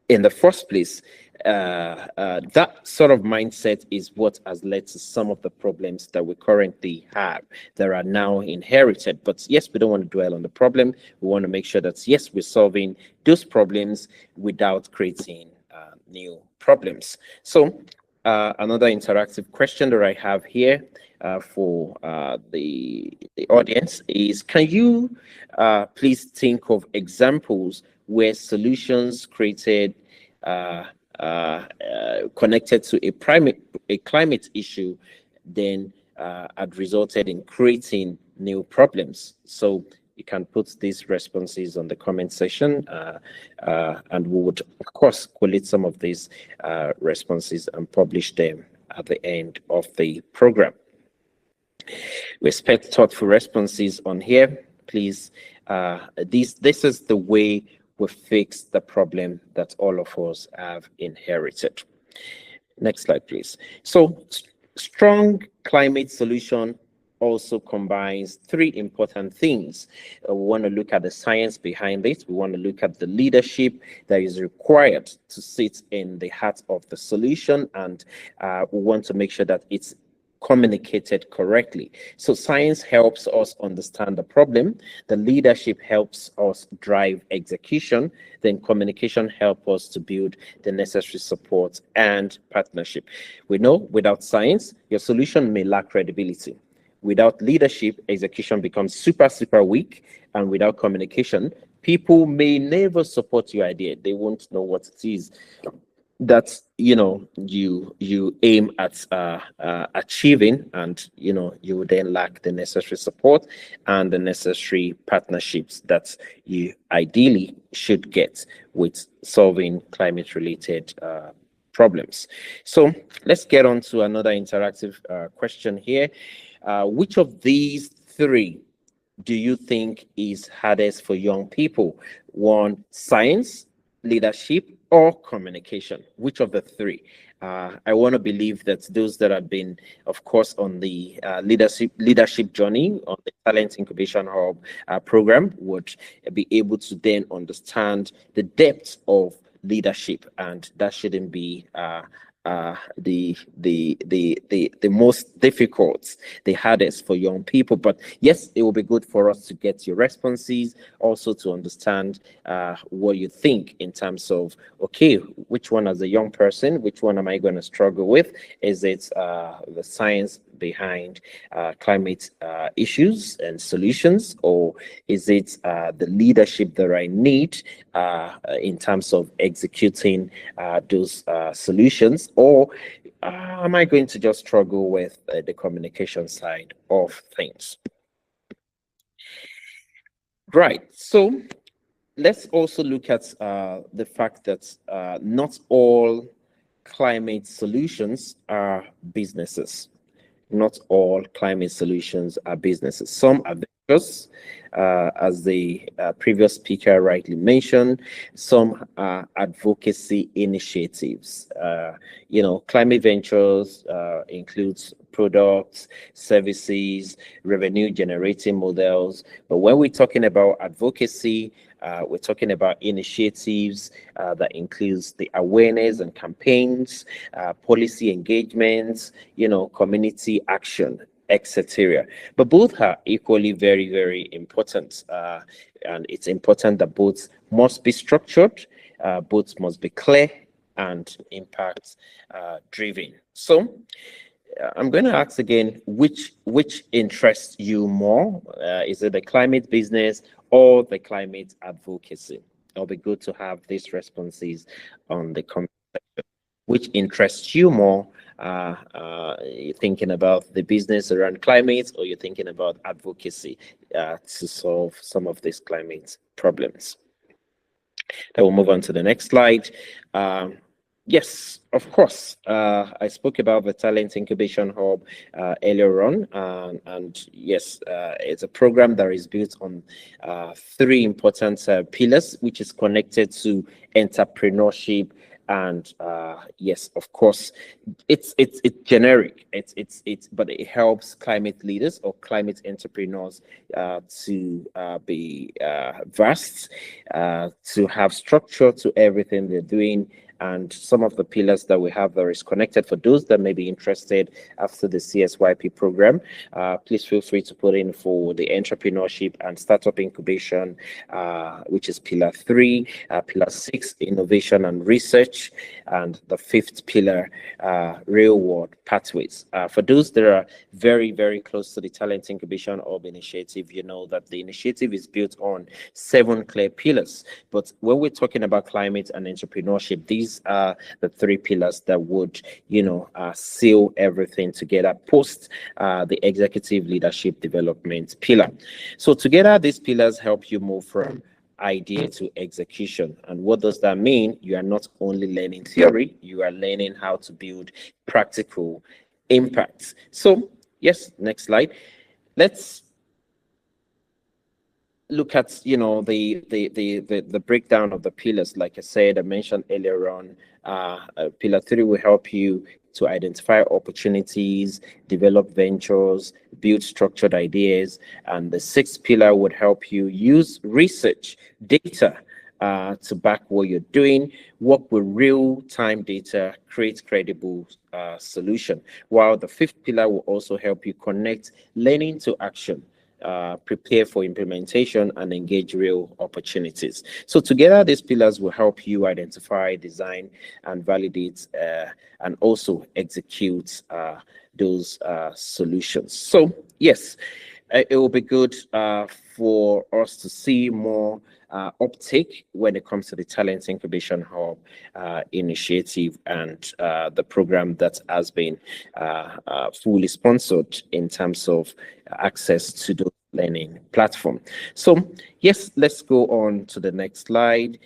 in the first place, that sort of mindset is what has led to some of the problems that we currently have that are now inherited. But yes, we don't want to dwell on the problem. We want to make sure that, yes, we're solving those problems without creating new problems. So another interactive question that I have here for the audience is, can you please think of examples where solutions created connected to a climate issue then had resulted in creating new problems? So you can put these responses on the comment section, and we would, of course, collate some of these responses and publish them at the end of the program. We expect thoughtful responses on here. Please, this is the way we fix the problem that all of us have inherited. Next slide, please. So, strong climate solution also combines three important things. We want to look at the science behind it. We want to look at the leadership that is required to sit in the heart of the solution, and we want to make sure that it's communicated correctly. So science helps us understand the problem, the leadership helps us drive execution, then communication helps us to build the necessary support and partnership. We know without science, your solution may lack credibility. Without leadership, execution becomes super weak, and without communication, people may never support your idea. They won't know what it is. that you aim at achieving, and you would then lack the necessary support and the necessary partnerships that you ideally should get with solving climate related problems. So let's get on to another interactive question here. Which of these three do you think is hardest for young people? One, science, leadership, or communication? Which of the three? I want to believe that those that have been, of course, on the leadership journey on the Talent Incubation Hub program would be able to then understand the depth of leadership, and that shouldn't be the most difficult, the hardest for young people. But yes, it will be good for us to get your responses, also to understand what you think in terms of, okay, which one as a young person, which one am I going to struggle with? Is it the science behind climate issues and solutions, or is it the leadership that I need in terms of executing those solutions, or am I going to just struggle with the communication side of things? Right. So let's also look at the fact that not all climate solutions are businesses. Not all climate solutions are businesses. Some are ventures, as the previous speaker rightly mentioned. Some are advocacy initiatives. Climate ventures includes products, services, revenue generating models. But when we're talking about advocacy, we're talking about initiatives that includes the awareness and campaigns, policy engagements, community action, etc. But both are equally very, very important. And it's important that both must be structured, both must be clear and impact driven. So I'm going to ask again, which interests you more? Is it the climate business or the climate advocacy? It'll be good to have these responses on the comment section. Which interests you more? You're thinking about the business around climate, or you're thinking about advocacy to solve some of these climate problems? Then we'll move on to the next slide. Yes, of course. I spoke about the Talent Incubation Hub earlier on, and yes, it's a program that is built on three important pillars, which is connected to entrepreneurship. And yes, of course, it's generic. But it helps climate leaders or climate entrepreneurs to be vast, to have structure to everything they're doing. And some of the pillars that we have that is connected, for those that may be interested after the CSYP program, please feel free to put in for the entrepreneurship and startup incubation, which is pillar 3, pillar 6, innovation and research, and the 5th pillar, real world pathways. For those that are very, very close to the Talent Incubation Hub initiative, you know that the initiative is built on 7 clear pillars. But when we're talking about climate and entrepreneurship, these are the 3 pillars that would, seal everything together post the executive leadership development pillar. So together, these pillars help you move from idea to execution. And what does that mean? You are not only learning theory, you are learning how to build practical impacts. So yes, next slide. Let's look at the breakdown of the pillars. Like I said, I mentioned earlier on, pillar 3 will help you to identify opportunities, develop ventures, build structured ideas, and the 6th pillar would help you use research data to back what you're doing, work with real-time data, create credible solution, while the 5th pillar will also help you connect learning to action, prepare for implementation, and engage real opportunities. So together, these pillars will help you identify, design, and validate, and also execute those solutions. So yes, it will be good for us to see more uptake when it comes to the Talent Incubation Hub initiative and the program that has been fully sponsored in terms of access to the learning platform. So yes, let's go on to the next slide.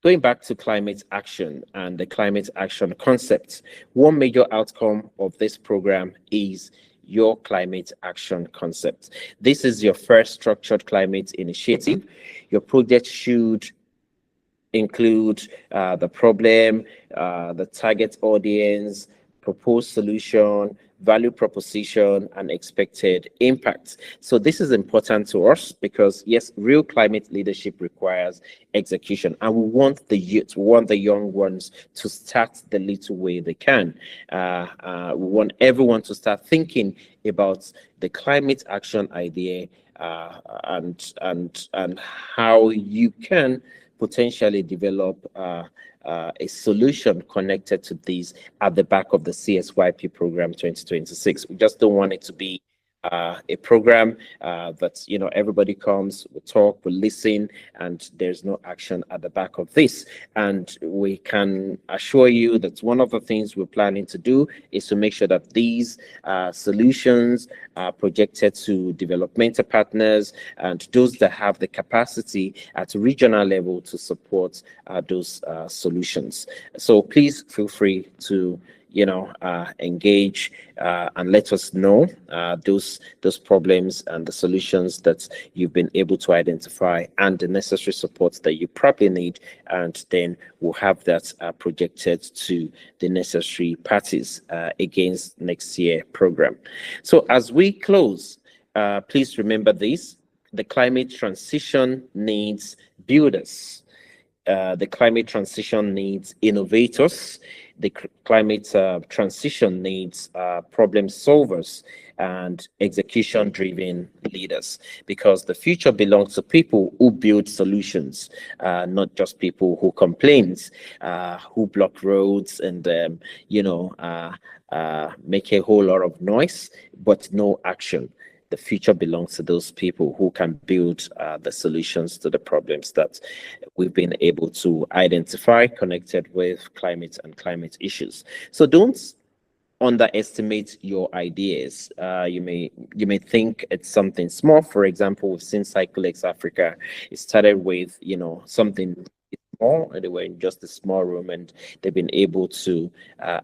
Going back to climate action and the climate action concept, one major outcome of this program is your climate action concept. This is your first structured climate initiative. Your project should include the problem, the target audience, proposed solution, value proposition, and expected impact. So this is important to us because yes, real climate leadership requires execution, and we want the youth, we want the young ones to start the little way they can. We want everyone to start thinking about the climate action idea and how you can potentially develop a solution connected to these at the back of the CSYP program 2026. We just don't want it to be a program that, you know, everybody comes, we talk, we listen, and there's no action at the back of this. And we can assure you that one of the things we're planning to do is to make sure that these solutions are projected to developmental partners and those that have the capacity at regional level to support those solutions. So please feel free to engage and let us know those problems and the solutions that you've been able to identify and the necessary support that you probably need, and then we'll have that projected to the necessary parties against next year program. So as we close, please remember this: the climate transition needs builders. The climate transition needs innovators. The climate transition needs problem solvers and execution-driven leaders, because the future belongs to people who build solutions, not just people who complain, who block roads and make a whole lot of noise, but no action. The future belongs to those people who can build the solutions to the problems that we've been able to identify connected with climate and climate issues. So don't underestimate your ideas. You may think it's something small. For example, we've seen CycleX Africa. It started with something small, and they were in just a small room, and they've been able to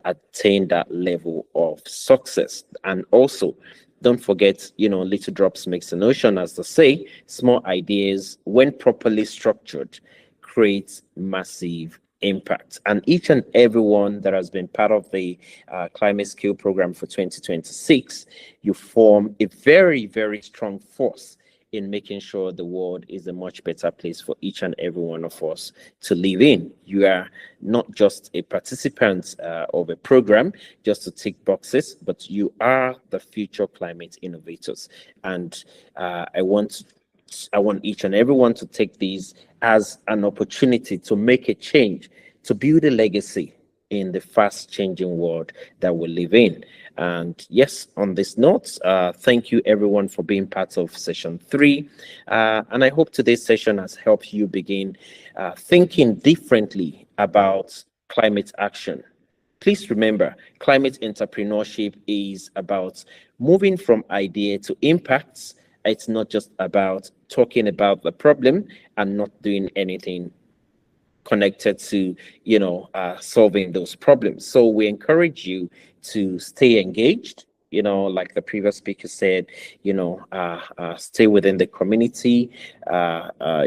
attain that level of success. And also, don't forget, little drops makes an ocean, as they say. Small ideas, when properly structured, create massive impact. And each and everyone that has been part of the climate skill program for 2026, you form a very, very strong force in making sure the world is a much better place for each and every one of us to live in. You are not just a participant of a program just to tick boxes, but you are the future climate innovators. And I want each and everyone to take these as an opportunity to make a change, to build a legacy in the fast changing world that we live in. And yes, on this note, thank you everyone for being part of session 3. And I hope today's session has helped you begin thinking differently about climate action. Please remember, climate entrepreneurship is about moving from idea to impacts. It's not just about talking about the problem and not doing anything connected to solving those problems. So we encourage you to stay engaged, like the previous speaker said, stay within the community,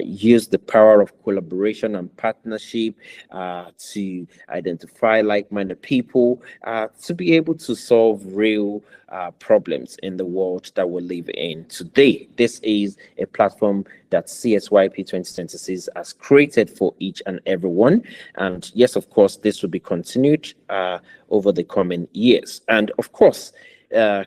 use the power of collaboration and partnership to identify like-minded people to be able to solve real problems in the world that we live in today. This is a platform that CSYP 2026 has created for each and every one. And yes, of course, this will be continued over the coming years. And of course,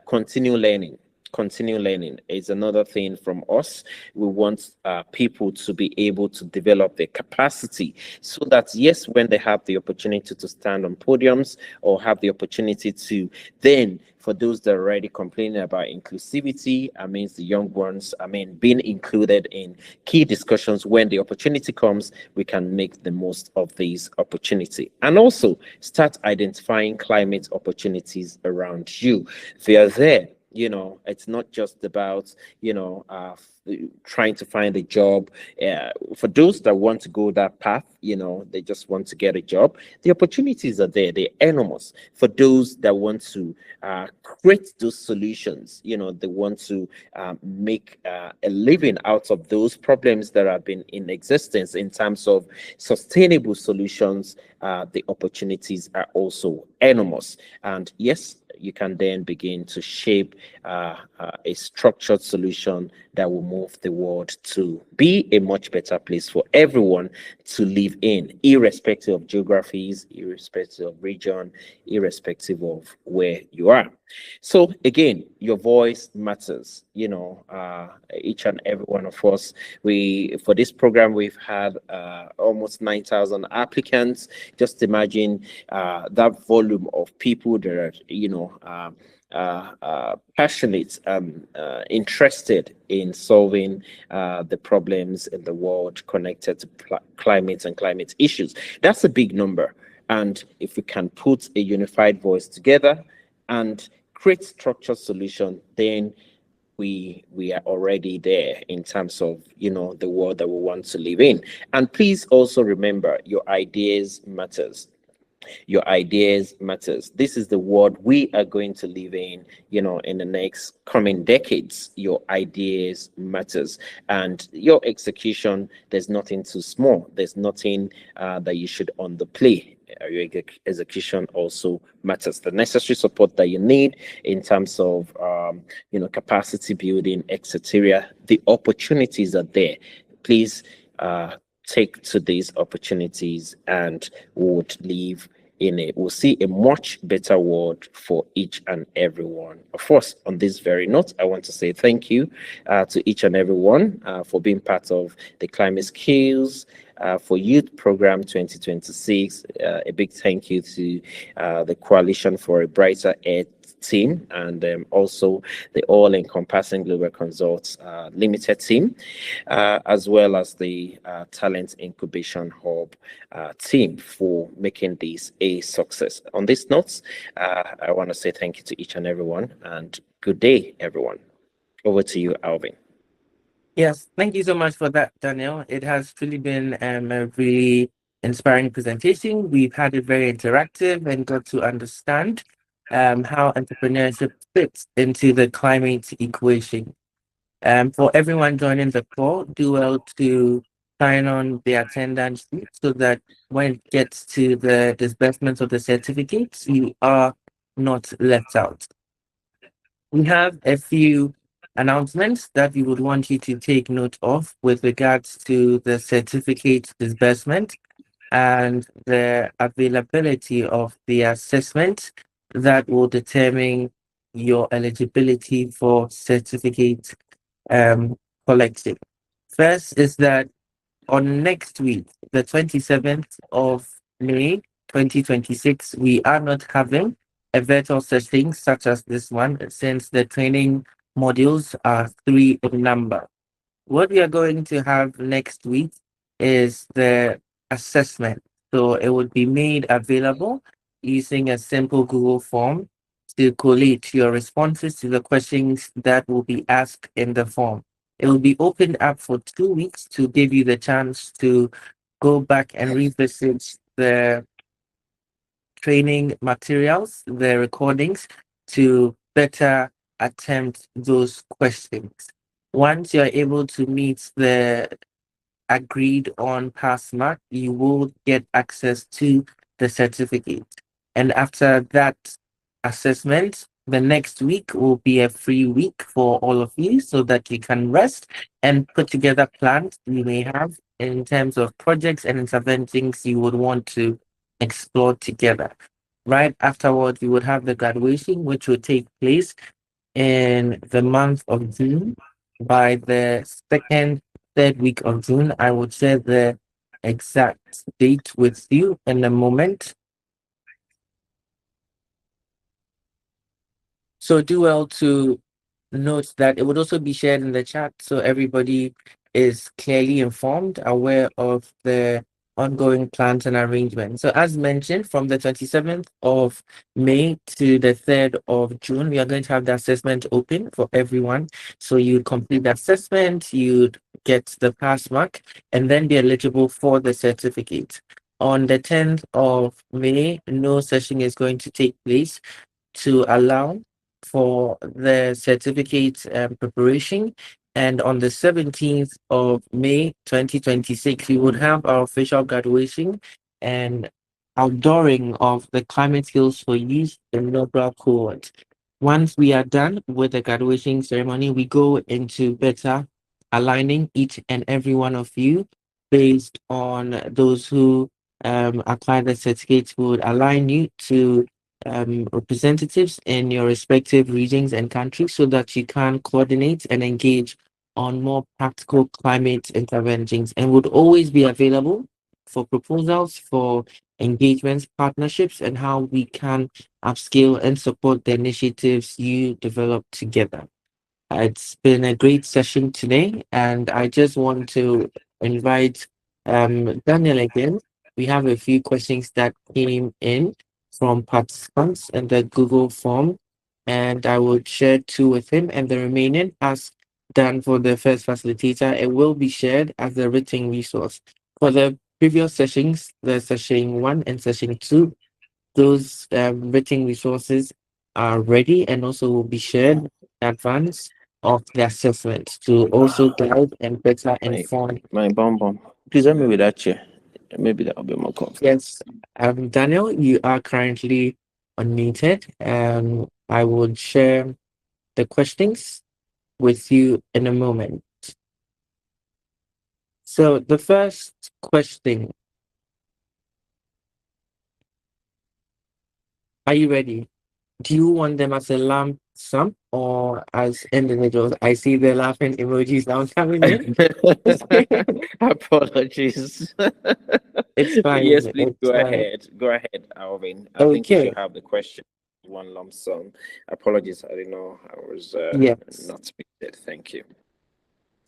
continue learning. continue learning is another thing from us. We want people to be able to develop their capacity so that, yes, when they have the opportunity to stand on podiums or have the opportunity to then, for those that are already complaining about inclusivity, I mean, the young ones, I mean, being included in key discussions, when the opportunity comes, we can make the most of these opportunity. And also start identifying climate opportunities around you. They are there. You know, it's not just about, you know, trying to find a job. For those that want to go that path, you know, they just want to get a job. The opportunities are there. They're enormous. For those that want to create those solutions, you know, they want to make a living out of those problems that have been in existence in terms of sustainable solutions, the opportunities are also enormous. And yes, you can then begin to shape a structured solution that will move the world to be a much better place for everyone to live in, irrespective of geographies, irrespective of region, irrespective of where you are. So again, your voice matters. You know, each and every one of us. For this program, we've had almost 9,000 applicants. Just imagine that volume of people that are, you know, passionate and interested in solving the problems in the world connected to climate and climate issues. That's a big number. And if we can put a unified voice together and create structured solution, then we are already there in terms of, you know, the world that we want to live in. And please also remember, your ideas matters. Your ideas matters. This is the world we are going to live in, you know, in the next coming decades. Your ideas matters, and your execution, there's nothing too small. There's nothing that you should underplay. Your execution also matters. The necessary support that you need in terms of you know, capacity building, etc. The opportunities are there. Please take to these opportunities, and would live we'll see a much better world for each and every one of us. On this very note, I want to say thank you to each and every one for being part of the Climate Skills for Youth Program 2026. A big thank you to the Coalition for a Brighter Earth team, and also the All-Encompassing Global Consults Limited team, as well as the Talent Incubation Hub team for making this a success. On this note, I want to say thank you to each and everyone, and good day, everyone. Over to you, Alvin. Yes, thank you so much for that, Daniel. It has truly been a really inspiring presentation. We've had it very interactive and got to understand how entrepreneurship fits into the climate equation. For everyone joining the call, do well to sign on the attendance sheet so that when it gets to the disbursement of the certificates, you are not left out. We have a few announcements that we would want you to take note of with regards to the certificate disbursement and the availability of the assessment that will determine your eligibility for certificate collection. First is that on next week, the 27th of May 2026, we are not having a virtual session such as this one, since the training modules are 3 in number. What we are going to have next week is the assessment. So it would be made available using a simple Google form to collate your responses to the questions that will be asked in the form. It will be opened up for 2 weeks to give you the chance to go back and revisit the training materials, the recordings, to better attempt those questions. Once you're able to meet the agreed on pass mark, you will get access to the certificate. And after that assessment, the next week will be a free week for all of you so that you can rest and put together plans you may have in terms of projects and interventions you would want to explore together. Right afterwards, we would have the graduation, which will take place in the month of June. By the third week of June, I will share the exact date with you in a moment. So do well to note that it would also be shared in the chat so everybody is clearly informed, aware of the ongoing plans and arrangements. So as mentioned, from the 27th of May to the 3rd of June, we are going to have the assessment open for everyone. So you complete the assessment, you'd get the pass mark, and then be eligible for the certificate. On the 10th of May, no session is going to take place to allow for the certificate preparation. And on the 17th of May 2026, we would have our official graduation and outdooring of the climate skills for youth inaugural cohort. Once we are done with the graduation ceremony, we go into better aligning each and every one of you based on those who acquire the certificates. Would align you to representatives in your respective regions and countries so that you can coordinate and engage on more practical climate interventions, and would always be available for proposals, for engagements, partnerships, and how we can upscale and support the initiatives you develop together. It's been a great session today, and I just want to invite Daniel again. We have a few questions that came in from participants in the Google form, and I will share two with him, and the remaining, as done for the first facilitator, it will be shared as a written resource. For the previous sessions, the session 1 and session 2, those written resources are ready and also will be shared in advance of the assessment to also guide and better inform. My bomb. Please help me with that chair. Maybe that'll be more comfortable. Yes, Daniel, you are currently unmuted. I will share the questions with you in a moment. So the first question, are you ready? Do you want them as a lump sum or as individuals? I see the laughing emojis now coming in. Apologies. It's fine. Yes, please It's go fine. ahead. Go ahead, Alvin. I think you Okay. should have the question. One lump sum. Apologies, I didn't know I was Yes. not muted. Thank you.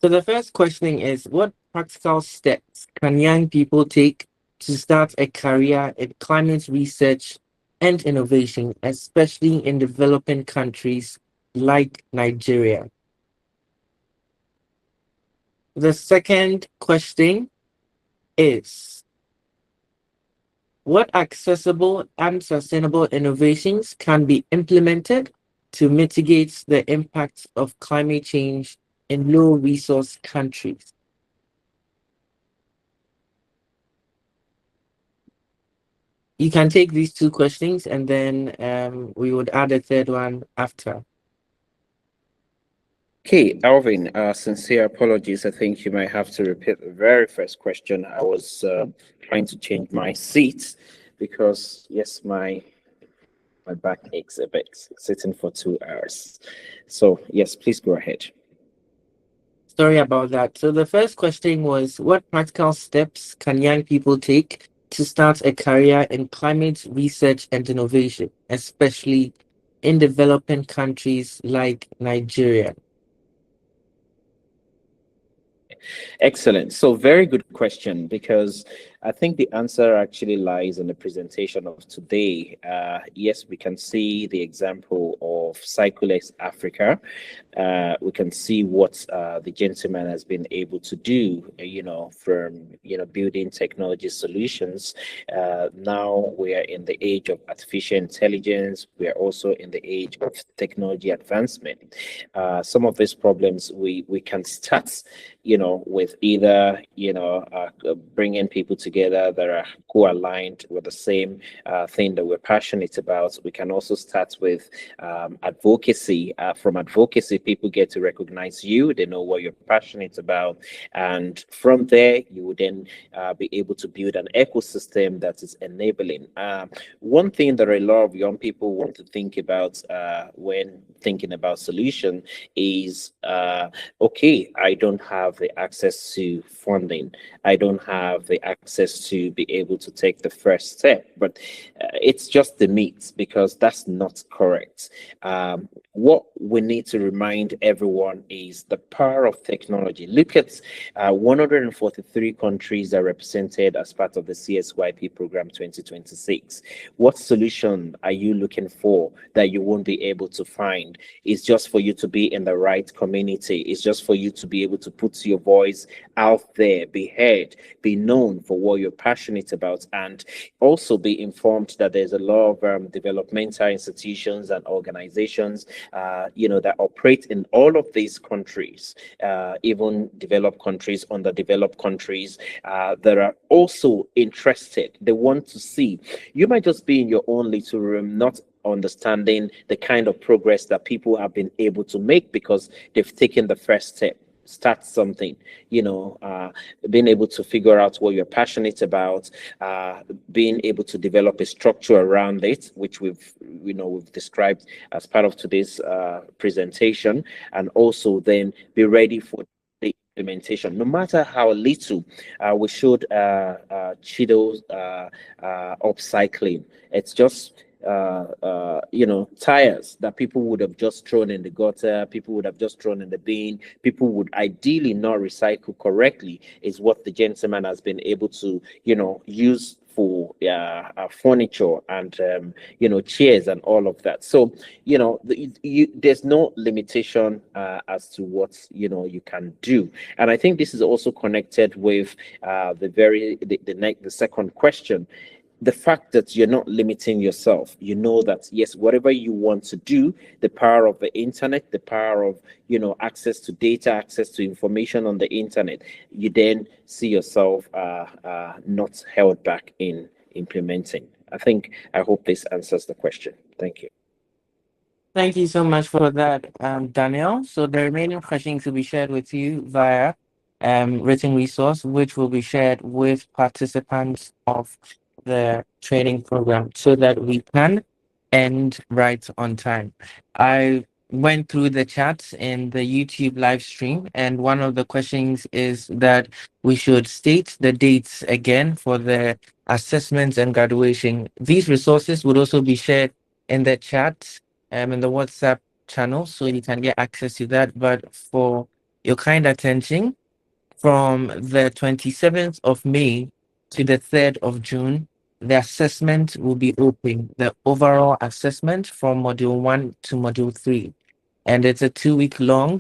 So the first question is, what practical steps can young people take to start a career in climate research and innovation, especially in developing countries like Nigeria? The second question is, what accessible and sustainable innovations can be implemented to mitigate the impacts of climate change in low resource countries? You can take these two questions and then we would add a third one after. Okay, Alvin, sincere apologies. I think you might have to repeat the very first question. I was trying to change my seat because, yes, my back aches a bit sitting for 2 hours. So, yes, please go ahead. Sorry about that. So the first question was, what practical steps can young people take to start a career in climate research and innovation, especially in developing countries like Nigeria? Excellent. So very good question, because I think the answer actually lies in the presentation of today. Yes, we can see the example of Cyclex Africa. We can see what the gentleman has been able to do, from, building technology solutions. Now we are in the age of artificial intelligence. We are also in the age of technology advancement. Some of these problems we can start, with either, bringing people together together that are co-aligned with the same thing that we're passionate about. We can also start with advocacy. From advocacy, people get to recognize you. They know what you're passionate about. And from there, you would then be able to build an ecosystem that is enabling. One thing that a lot of young people want to think about when thinking about solution is, okay, I don't have the access to funding. I don't have the access to be able to take the first step, but it's just the myth, because that's not correct. What we need to remind everyone is the power of technology. Look at 143 countries are represented as part of the CSYP program 2026. What solution are you looking for that you won't be able to find? It's just for you to be in the right community. It's just for you to be able to put your voice out there, be heard, be known for what you're passionate about, and also be informed that there's a lot of developmental institutions and organizations, that operate in all of these countries, even developed countries, underdeveloped countries, that are also interested. They want to see. You might just be in your own little room, not understanding the kind of progress that people have been able to make because they've taken the first step. Start something, being able to figure out what you're passionate about, being able to develop a structure around it, which we've described as part of today's presentation, and also then be ready for the implementation. No matter how little, we showed Chido's upcycling. It's just tires that people would have just thrown in the gutter, people would have just thrown in the bin, people would ideally not recycle correctly, is what the gentleman has been able to, use for furniture and chairs and all of that. So there's no limitation as to what you can do. And I think this is also connected with the second question. The fact that you're not limiting yourself, that yes, whatever you want to do, the power of the internet, the power of access to data, access to information on the internet, you then see yourself not held back in implementing. I hope this answers the question. Thank you. Thank you so much for that, Daniel. So the remaining questions will be shared with you via written resource, which will be shared with participants of the training program so that we can end right on time. I went through the chats in the YouTube live stream, and one of the questions is that we should state the dates again for the assessments and graduation. These resources would also be shared in the chat in the WhatsApp channel, so you can get access to that. But for your kind attention, from the 27th of May to the 3rd of June, the assessment will be open, the overall assessment from Module 1 to Module 3. And it's a 2-week long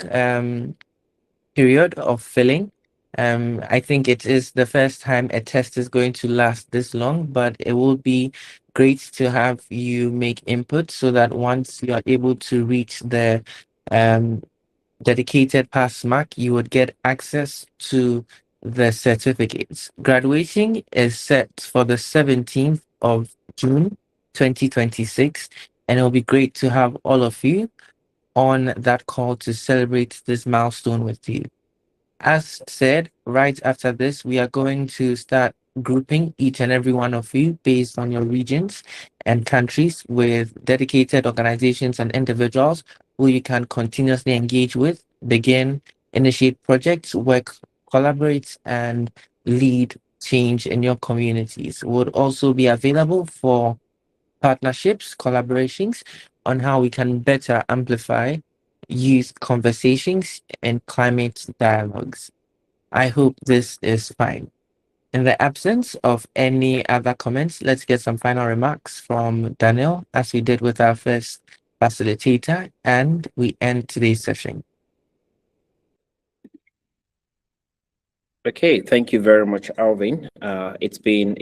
period of filling. I think it is the first time a test is going to last this long, but it will be great to have you make input so that once you are able to reach the dedicated pass mark, you would get access to the certificates. Graduating is set for the 17th of June 2026, and it'll be great to have all of you on that call to celebrate this milestone with you. As said, right after this, we are going to start grouping each and every one of you based on your regions and countries with dedicated organizations and individuals who you can continuously engage with, begin, initiate projects, work, collaborate, and lead change in your communities. Would also be available for partnerships, collaborations on how we can better amplify youth conversations and climate dialogues. I hope this is fine. In the absence of any other comments, let's get some final remarks from Daniel, as we did with our first facilitator, and we end today's session. Okay, thank you very much, Alvin. It's been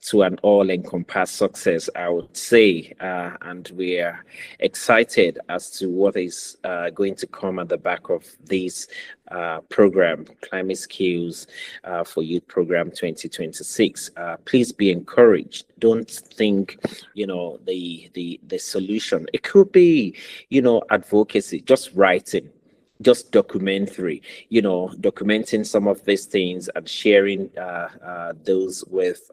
to an all-encompassing success, I would say, and we are excited as to what is going to come at the back of this program, Climate Skills for Youth Program 2026. Please be encouraged. Don't think, the solution. It could be, advocacy, just writing, just documentary, documenting some of these things and sharing those with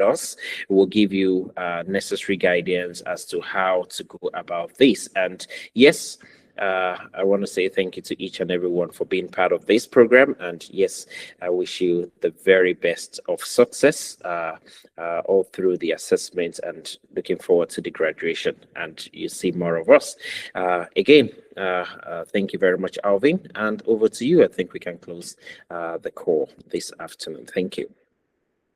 us will give you necessary guidance as to how to go about this. And yes, I want to say thank you to each and everyone for being part of this program. And yes, I wish you the very best of success all through the assessment, and looking forward to the graduation and you see more of us. Again, thank you very much, Alvin. And over to you. I think we can close the call this afternoon. Thank you.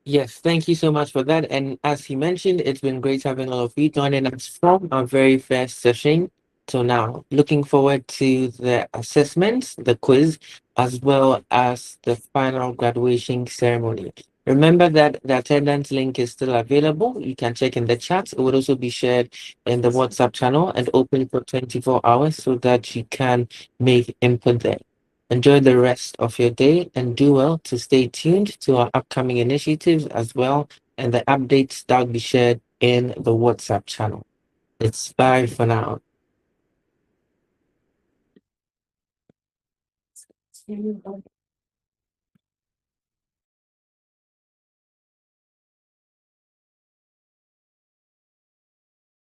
Yes, thank you so much for that. And as he mentioned, it's been great having all of you joining us from our very first session till now. Looking forward to the assessments, the quiz, as well as the final graduation ceremony. Remember that the attendance link is still available. You can check in the chat. It will also be shared in the WhatsApp channel and open for 24 hours so that you can make input there. Enjoy the rest of your day and do well to stay tuned to our upcoming initiatives as well, and the updates that will be shared in the WhatsApp channel. It's bye for now.